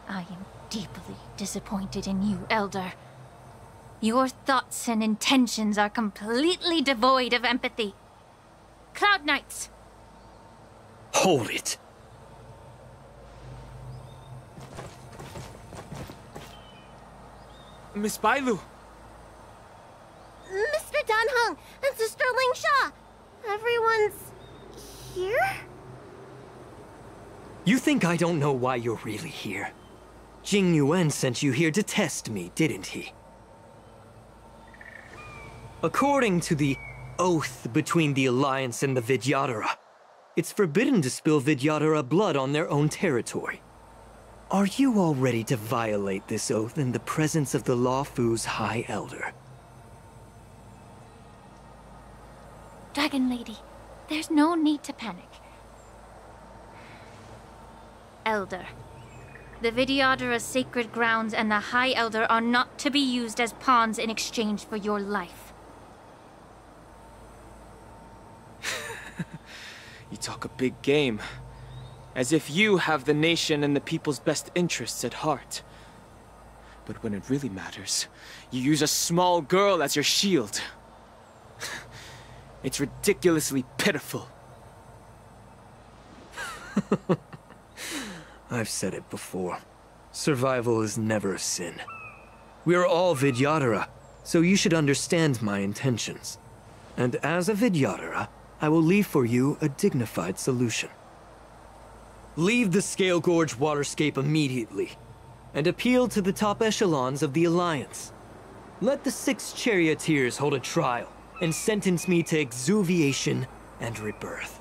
I am deeply disappointed in you, Elder. Your thoughts and intentions are completely devoid of empathy. Cloud Knights! Hold it! Miss Bailu! Mr. Danheng and Sister Lingsha! Everyone's here? You think I don't know why you're really here? Jing Yuan sent you here to test me, didn't he? According to the oath between the Alliance and the Vidyadhara, it's forbidden to spill Vidyadhara blood on their own territory. Are you all ready to violate this oath in the presence of the Luofu's High Elder? Dragon Lady, there's no need to panic. Elder, the Vidyadhara's sacred grounds and the High Elder are not to be used as pawns in exchange for your life. You talk a big game. As if you have the nation and the people's best interests at heart. But when it really matters, you use a small girl as your shield. It's ridiculously pitiful. I've said it before. Survival is never a sin. We are all Vidyadhara, so you should understand my intentions. And as a Vidyadhara, I will leave for you a dignified solution. Leave the Scale Gorge waterscape immediately, and appeal to the top echelons of the Alliance. Let the 6 charioteers hold a trial, and sentence me to exuviation and rebirth.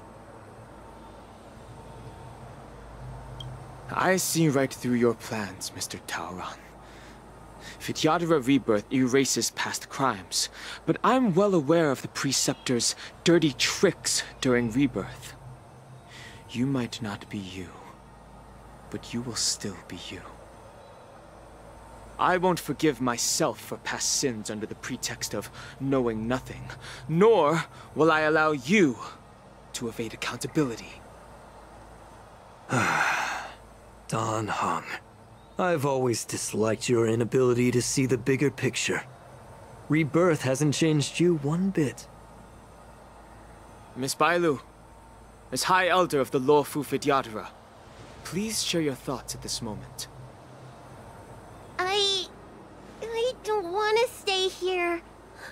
I see right through your plans, Mr. Tauron. Vidyadhara Rebirth erases past crimes, but I'm well aware of the Preceptor's dirty tricks during Rebirth. You might not be you, but you will still be you. I won't forgive myself for past sins under the pretext of knowing nothing, nor will I allow you to evade accountability. Dan Heng, I've always disliked your inability to see the bigger picture. Rebirth hasn't changed you one bit. Miss Bailu, as High Elder of the Lawfu Vidyadhara, please share your thoughts at this moment. I don't want to stay here.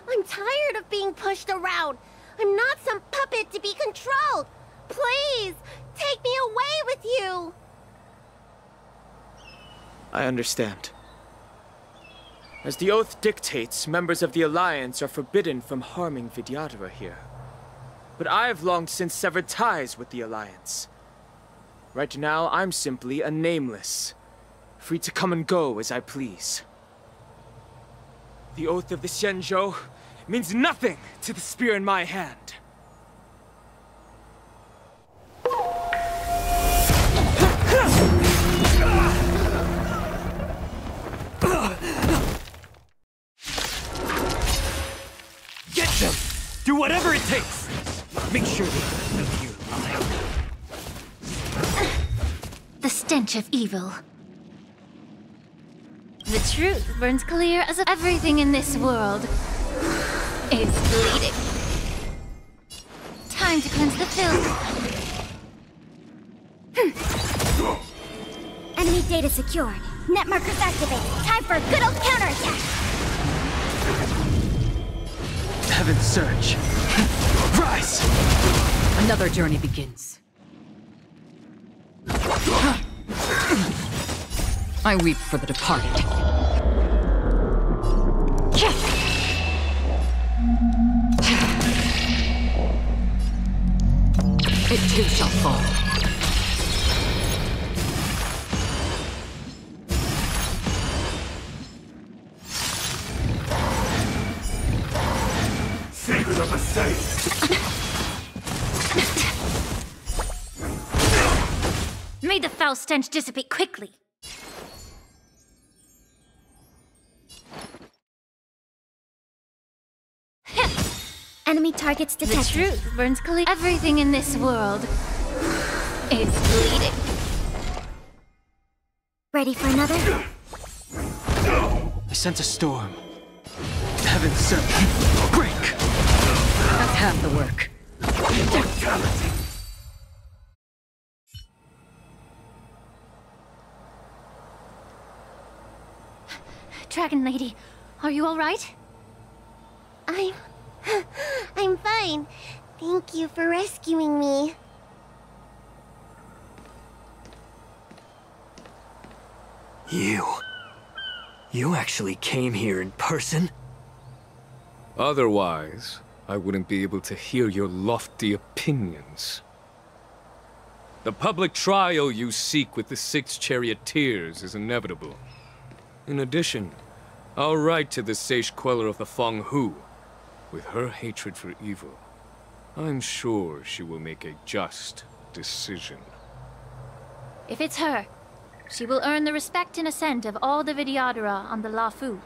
I'm tired of being pushed around. I'm not some puppet to be controlled. Please, take me away with you. I understand. As the oath dictates, members of the Alliance are forbidden from harming Vidyadhara here. But I've long since severed ties with the Alliance. Right now, I'm simply a nameless, free to come and go as I please. The oath of the Xianzhou means nothing to the spear in my hand. Get them! Do whatever it takes! Make sure they know you're alive. The stench of evil. The truth burns clear as if everything in this world is bleeding. Time to cleanse the filth. Enemy data secured. Net markers activated. Time for a good old counterattack. Heaven's Surge. Rise! Another journey begins. I weep for the departed. It too shall fall. Secret of the safe! May the foul stench dissipate quickly. Enemy targets detected. The truth burns clear. Everything in this world is bleeding. Ready for another? I sense a storm. Heaven's Surge. Break! That's half the work. Immortality! Dragon Lady, are you all right? I'm fine. Thank you for rescuing me. You actually came here in person? Otherwise, I wouldn't be able to hear your lofty opinions. The public trial you seek with the 6 charioteers is inevitable. In addition, I'll write to the Sage Queller of the Feng Hu. With her hatred for evil, I'm sure she will make a just decision. If it's her, she will earn the respect and assent of all the Vidyadhara on the Lawfu.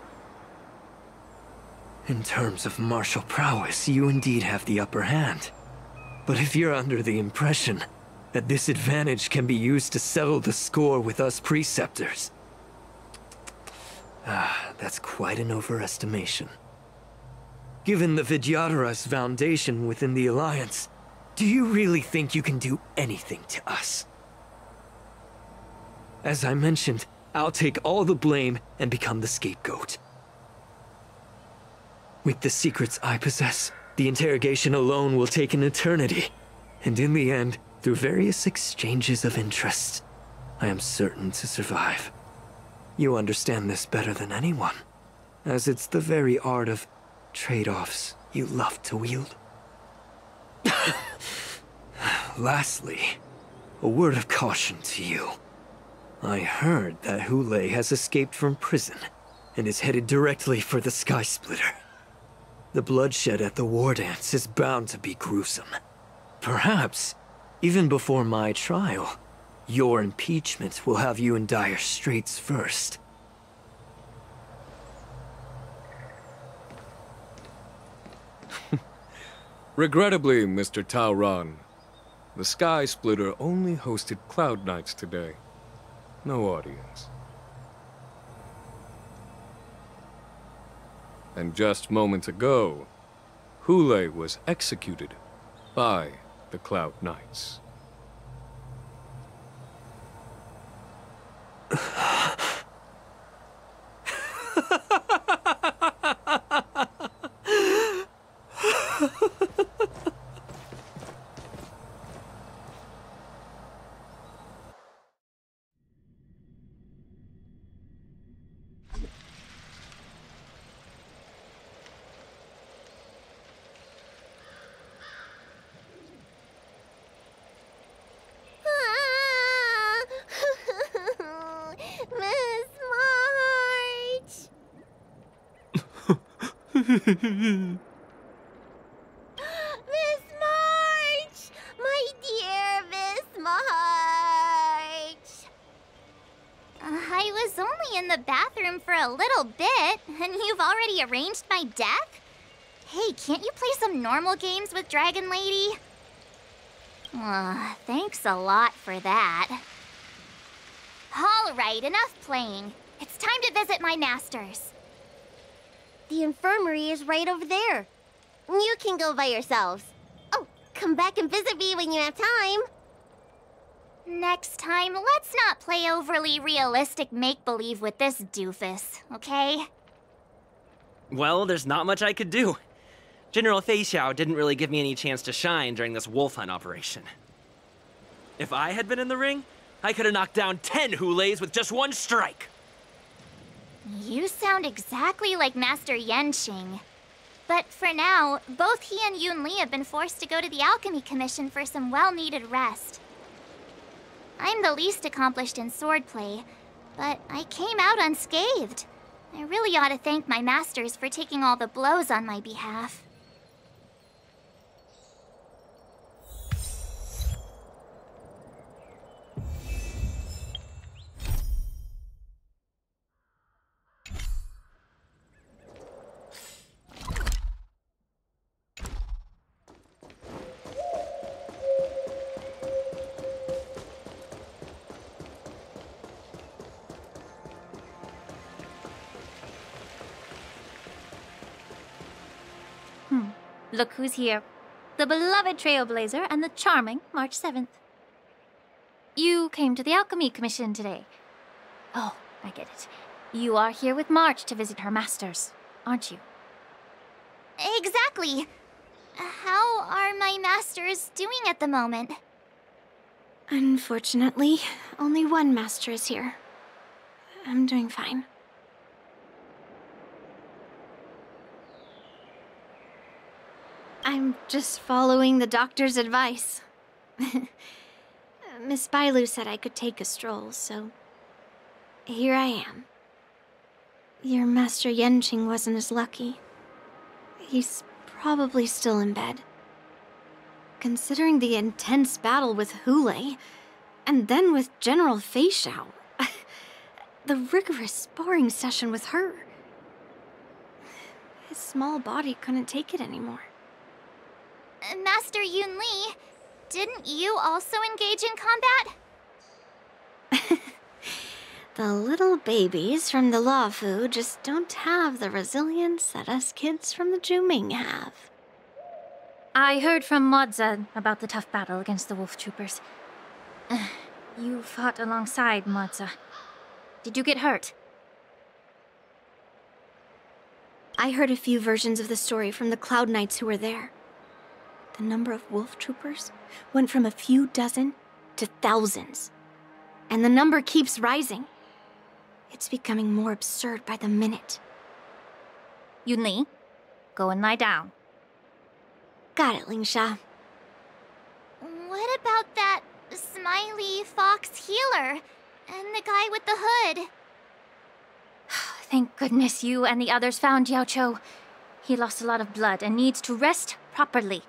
In terms of martial prowess, you indeed have the upper hand. But if you're under the impression that this advantage can be used to settle the score with us preceptors, that's quite an overestimation. Given the Vidyadhara's foundation within the Alliance, do you really think you can do anything to us? As I mentioned, I'll take all the blame and become the scapegoat. With the secrets I possess, the interrogation alone will take an eternity. And in the end, through various exchanges of interest, I am certain to survive. You understand this better than anyone, as it's the very art of trade-offs you love to wield. Lastly, a word of caution to you. I heard that Hoolay has escaped from prison, and is headed directly for the Sky Splitter. The bloodshed at the war dance is bound to be gruesome. Perhaps, even before my trial, your impeachment will have you in dire straits first. Regrettably, Mr. Taoran, the Sky Splitter only hosted Cloud Knights today. No audience. And just moments ago, Hoolay was executed by the Cloud Knights. Miss March! Miss March! My dear Miss March! I was only in the bathroom for a little bit, and you've already arranged my deck? Hey, can't you play some normal games with Dragon Lady? Thanks a lot for that. All right, enough playing. It's time to visit my masters. The infirmary is right over there. You can go by yourselves. Oh, come back and visit me when you have time. Next time, let's not play overly realistic make-believe with this doofus, okay? Well, there's not much I could do. General Fei Xiao didn't really give me any chance to shine during this wolf hunt operation. If I had been in the ring, I could have knocked down 10 Hoolays with just one strike. You sound exactly like Master Yenqing. But for now, both he and Yun Li have been forced to go to the Alchemy Commission for some well-needed rest. I'm the least accomplished in swordplay, but I came out unscathed. I really ought to thank my masters for taking all the blows on my behalf. Look who's here. The beloved Trailblazer and the charming March 7th. You came to the Alchemy Commission today. Oh, I get it. You are here with March to visit her masters, aren't you? Exactly. How are my masters doing at the moment? Unfortunately, only one master is here. I'm doing fine. I'm just following the doctor's advice. Miss Bailu said I could take a stroll, so here I am. Your Master Yenqing wasn't as lucky. He's probably still in bed. Considering the intense battle with Hoolay, and then with General Fei Xiao, the rigorous sparring session with her, his small body couldn't take it anymore. Master Yun Li, didn't you also engage in combat? The little babies from the Law Fu just don't have the resilience that us kids from the Zhuming have. I heard from Modza about the tough battle against the wolf troopers. You fought alongside Modza. Did you get hurt? I heard a few versions of the story from the Cloud Knights who were there. The number of wolf troopers went from a few dozen to thousands. And the number keeps rising. It's becoming more absurd by the minute. Yun Li, go and lie down. Got it, Lingsha. What about that smiley fox healer and the guy with the hood? Thank goodness you and the others found Yaocho. He lost a lot of blood and needs to rest properly.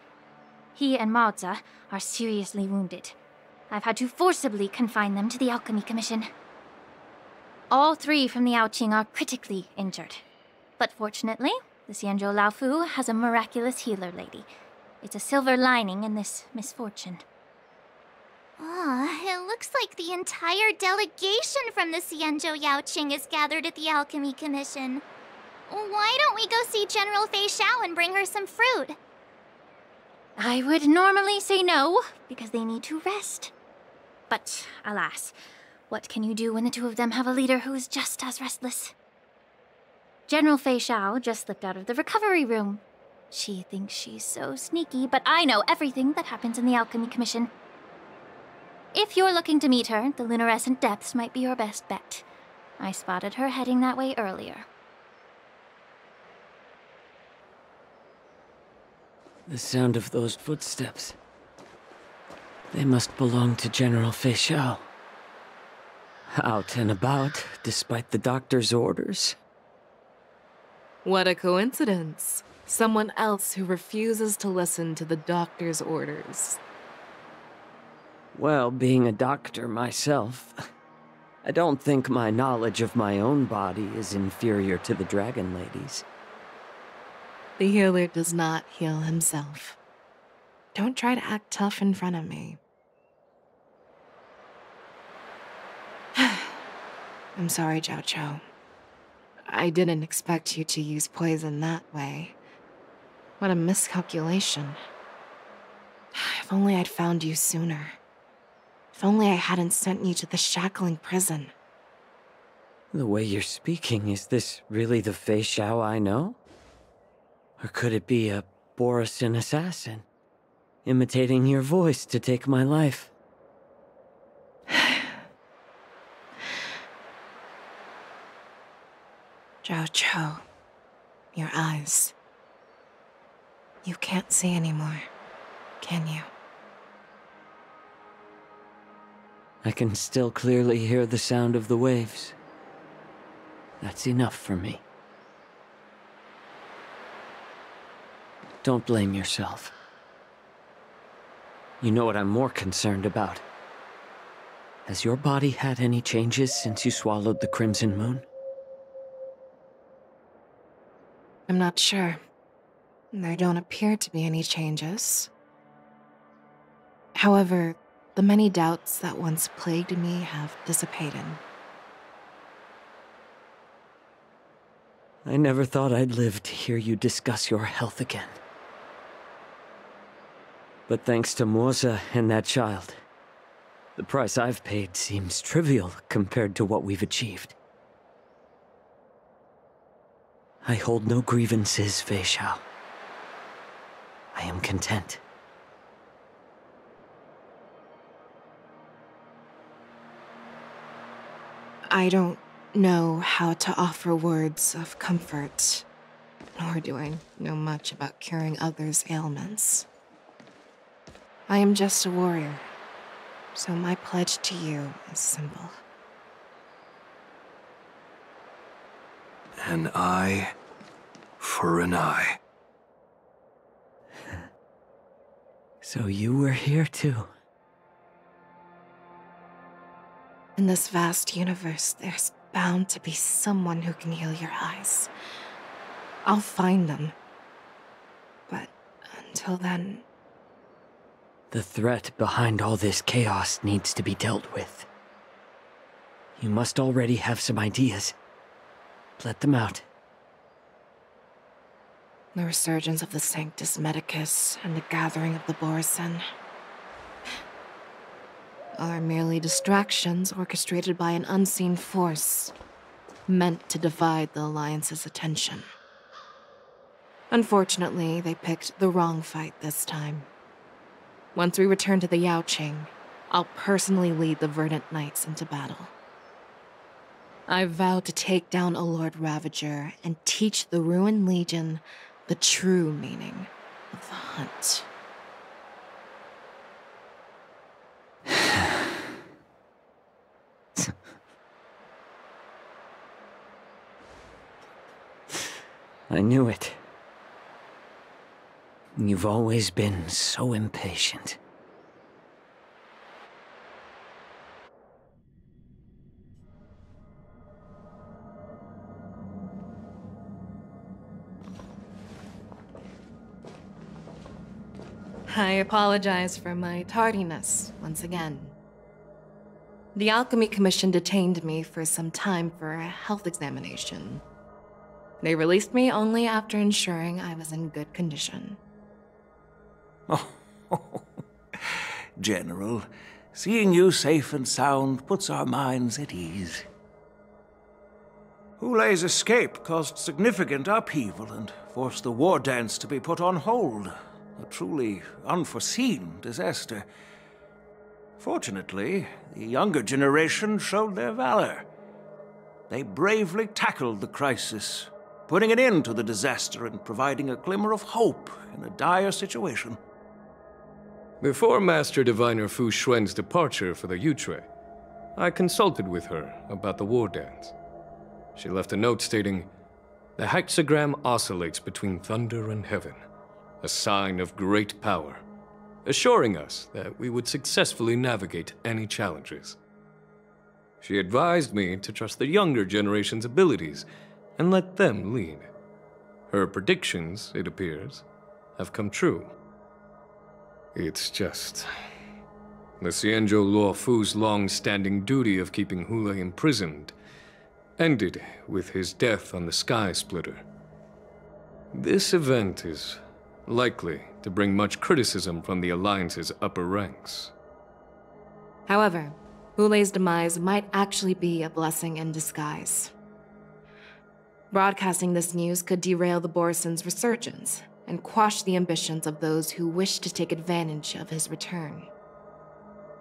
He and Maoza are seriously wounded. I've had to forcibly confine them to the Alchemy Commission. All 3 from the Yaoqing are critically injured. But fortunately, the Xianzhou Laofu has a miraculous healer lady. It's a silver lining in this misfortune. It looks like the entire delegation from the Xianzhou Yaoqing is gathered at the Alchemy Commission. Why don't we go see General Fei Xiao and bring her some fruit? I would normally say no, because they need to rest. But, alas, what can you do when the 2 of them have a leader who is just as restless? General Fei Xiao just slipped out of the recovery room. She thinks she's so sneaky, but I know everything that happens in the Alchemy Commission. If you're looking to meet her, the luminescent depths might be your best bet. I spotted her heading that way earlier. The sound of those footsteps. They must belong to General Fei Xiao. Out and about, despite the doctor's orders. What a coincidence. Someone else who refuses to listen to the doctor's orders. Well, being a doctor myself, I don't think my knowledge of my own body is inferior to the Dragon Lady's. The healer does not heal himself. Don't try to act tough in front of me. I'm sorry, Jiao. I didn't expect you to use poison that way. What a miscalculation. If only I'd found you sooner. If only I hadn't sent you to the shackling prison. The way you're speaking, is this really the Fei Xiao I know? Or could it be a Borisin assassin, imitating your voice to take my life? Jiao, your eyes. You can't see anymore, can you? I can still clearly hear the sound of the waves. That's enough for me. Don't blame yourself. You know what I'm more concerned about? Has your body had any changes since you swallowed the Crimson Moon? I'm not sure. There don't appear to be any changes. However, the many doubts that once plagued me have dissipated. I never thought I'd live to hear you discuss your health again. But thanks to Moza and that child, the price I've paid seems trivial compared to what we've achieved. I hold no grievances, Fei Xiao. I am content. I don't know how to offer words of comfort, nor do I know much about curing others' ailments. I am just a warrior, so my pledge to you is simple. An eye for an eye. So you were here too. In this vast universe, there's bound to be someone who can heal your eyes. I'll find them. But until then... The threat behind all this chaos needs to be dealt with. You must already have some ideas. Let them out. The resurgence of the Sanctus Medicus and the gathering of the Borisin are merely distractions orchestrated by an unseen force, meant to divide the Alliance's attention. Unfortunately, they picked the wrong fight this time. Once we return to the Yaoqing, I'll personally lead the Verdant Knights into battle. I vow to take down a Lord Ravager and teach the Ruined Legion the true meaning of the hunt. I knew it. You've always been so impatient. I apologize for my tardiness once again. The Alchemy Commission detained me for some time for a health examination. They released me only after ensuring I was in good condition. Oh, General, seeing you safe and sound puts our minds at ease. Hoolay's escape caused significant upheaval and forced the war dance to be put on hold. A truly unforeseen disaster. Fortunately, the younger generation showed their valor. They bravely tackled the crisis, putting an end to the disaster and providing a glimmer of hope in a dire situation. Before Master Diviner Fu Xuan's departure for the Yutre, I consulted with her about the war dance. She left a note stating, "The hexagram oscillates between thunder and heaven, a sign of great power, assuring us that we would successfully navigate any challenges." She advised me to trust the younger generation's abilities and let them lead. Her predictions, it appears, have come true. It's just... the Xianzhou Luofu's long-standing duty of keeping Hoolay imprisoned ended with his death on the Sky Splitter. This event is likely to bring much criticism from the Alliance's upper ranks. However, Hoolay's demise might actually be a blessing in disguise. Broadcasting this news could derail the Borison's resurgence and quash the ambitions of those who wish to take advantage of his return.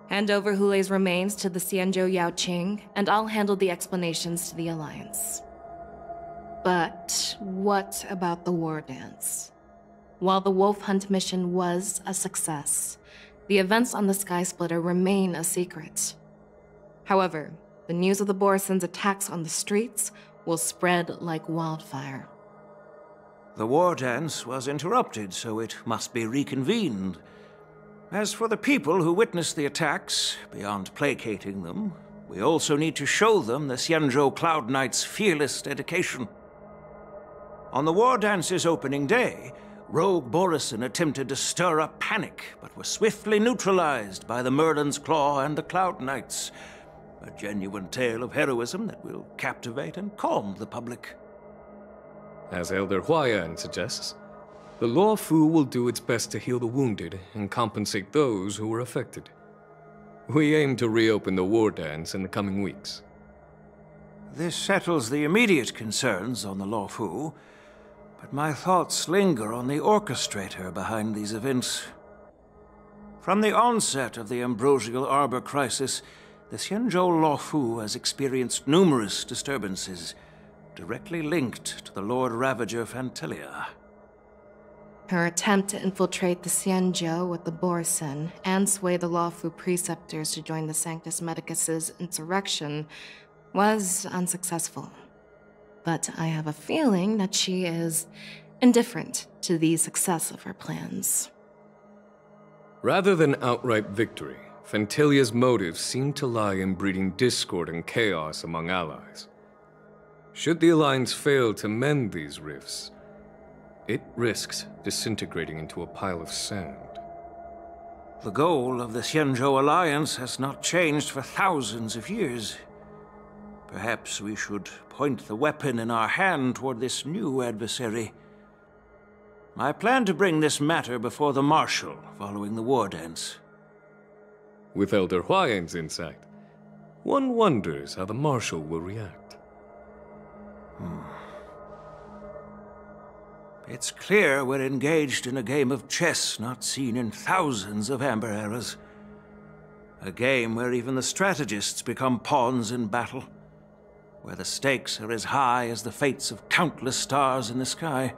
Hand over Hoolay's remains to the Xianzhou Yaoqing, and I'll handle the explanations to the Alliance. But what about the war dance? While the Wolf Hunt mission was a success, the events on the Sky Splitter remain a secret. However, the news of the Borison's attacks on the streets will spread like wildfire. The war dance was interrupted, so it must be reconvened. As for the people who witnessed the attacks, beyond placating them, we also need to show them the Xianzhou Cloud Knight's fearless dedication. On the war dance's opening day, Rogue Borison attempted to stir up panic, but was swiftly neutralized by the Merlin's Claw and the Cloud Knights. A genuine tale of heroism that will captivate and calm the public. As Elder Huayan suggests, the Luofu will do its best to heal the wounded and compensate those who were affected. We aim to reopen the war dance in the coming weeks. This settles the immediate concerns on the Luofu, but my thoughts linger on the orchestrator behind these events. From the onset of the Ambrosial Arbor crisis, the Xianzhou Luofu has experienced numerous disturbances, directly linked to the Lord Ravager Fantelia. Her attempt to infiltrate the Xianzhou with the Borison and sway the Luofu preceptors to join the Sanctus Medicus's insurrection was unsuccessful. But I have a feeling that she is indifferent to the success of her plans. Rather than outright victory, Fantelia's motives seem to lie in breeding discord and chaos among allies. Should the Alliance fail to mend these rifts, it risks disintegrating into a pile of sand. The goal of the Xianzhou Alliance has not changed for thousands of years. Perhaps we should point the weapon in our hand toward this new adversary. I plan to bring this matter before the Marshal following the war dance. With Elder Huayan's insight, one wonders how the Marshal will react. It's clear we're engaged in a game of chess not seen in thousands of Amber eras. A game where even the strategists become pawns in battle, where the stakes are as high as the fates of countless stars in the sky.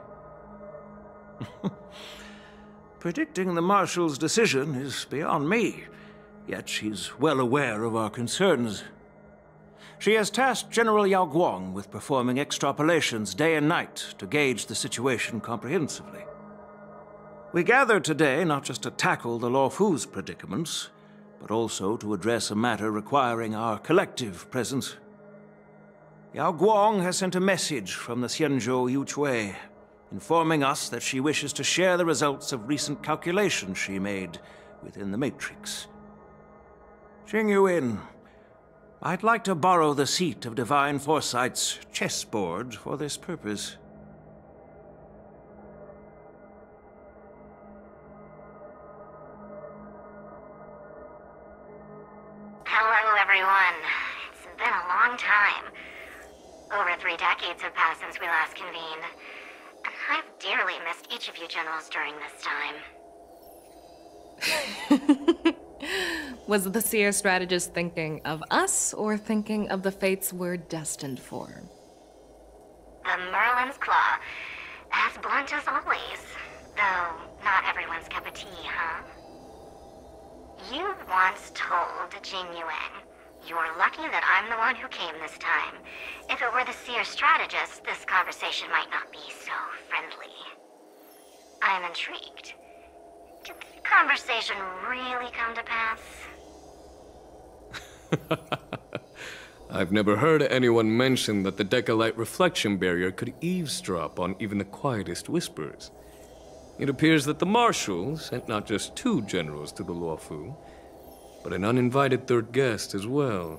Predicting the Marshal's decision is beyond me, yet she's well aware of our concerns. She has tasked General Yao Guang with performing extrapolations day and night to gauge the situation comprehensively. We gathered today not just to tackle the Luofu's predicaments, but also to address a matter requiring our collective presence. Yao Guang has sent a message from the Xianzhou Yuchui, informing us that she wishes to share the results of recent calculations she made within the Matrix. Jing Yuan, I'd like to borrow the seat of Divine Foresight's chessboard for this purpose. Hello, everyone. It's been a long time. Over 3 decades have passed since we last convened. And I've dearly missed each of you generals during this time. Was the Seer strategist thinking of us, or thinking of the fates we're destined for? The Merlin's Claw. As blunt as always. Though, not everyone's cup of tea, huh? You once told Jing Yuan, "You're lucky that I'm the one who came this time. If it were the Seer strategist, this conversation might not be so friendly." I'm intrigued. Did the conversation really come to pass? I've never heard anyone mention that the Decalite reflection barrier could eavesdrop on even the quietest whispers. It appears that the Marshal sent not just 2 generals to the Luofu, but an uninvited 3rd guest as well.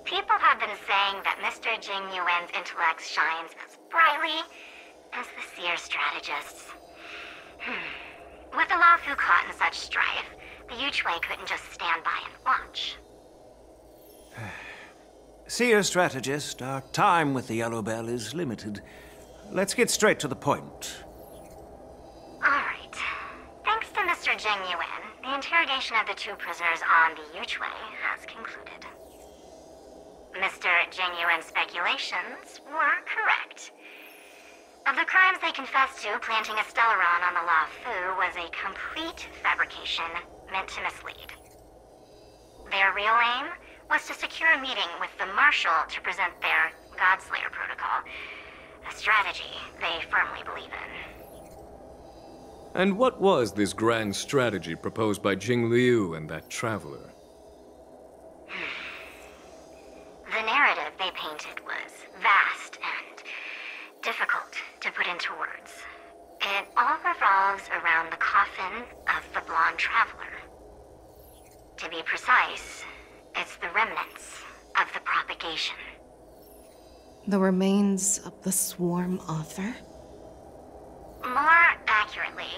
People have been saying that Mr. Jing Yuan's intellect shines as brightly as the Seer strategist's. With the Luofu caught in such strife, the Yuchui couldn't just stand by and watch. Seer strategist, our time with the Yellow Bell is limited. Let's get straight to the point. Alright. Thanks to Mr. Jing Yuan, the interrogation of the 2 prisoners on the Yuchui has concluded. Mr. Jing Yuan's speculations were correct. Of the crimes they confessed to, planting a Stellaron on the Luofu was a complete fabrication meant to mislead. Their real aim was to secure a meeting with the Marshal to present their Godslayer protocol, a strategy they firmly believe in. And what was this grand strategy proposed by Jing Liu and that traveler? The narrative they painted was vast and difficult to put into words. It all revolves around the coffin of the blonde traveler. To be precise, it's the remnants of the propagation. The remains of the Swarm author? More accurately,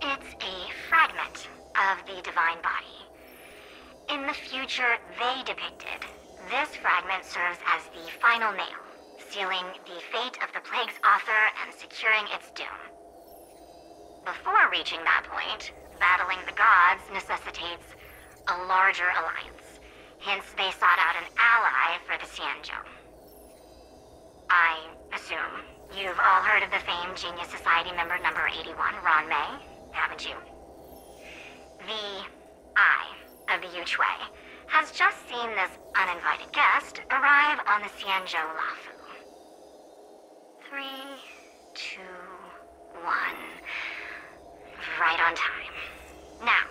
it's a fragment of the divine body. In the future they depicted, this fragment serves as the final nail, sealing the fate of the plague's author and securing its doom. Before reaching that point, battling the gods necessitates a larger alliance. Hence, they sought out an ally for the Xianzhou. I assume you've all heard of the famed Genius Society member number 81, Ron May, haven't you? The Eye of the Yuchui has just seen this uninvited guest arrive on the Xianzhou Luofu. 3, 2, 1. Right on time. Now,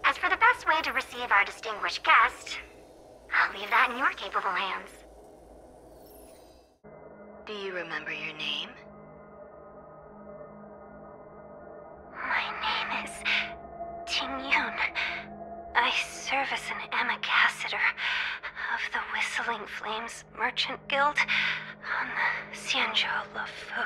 as for the best way to receive our distinguished guest, I'll leave that in your capable hands. Do you remember your name? My name is Ting Yun. I serve as an ambassador of the Whistling Flames Merchant Guild on the Xianzhou Luofu.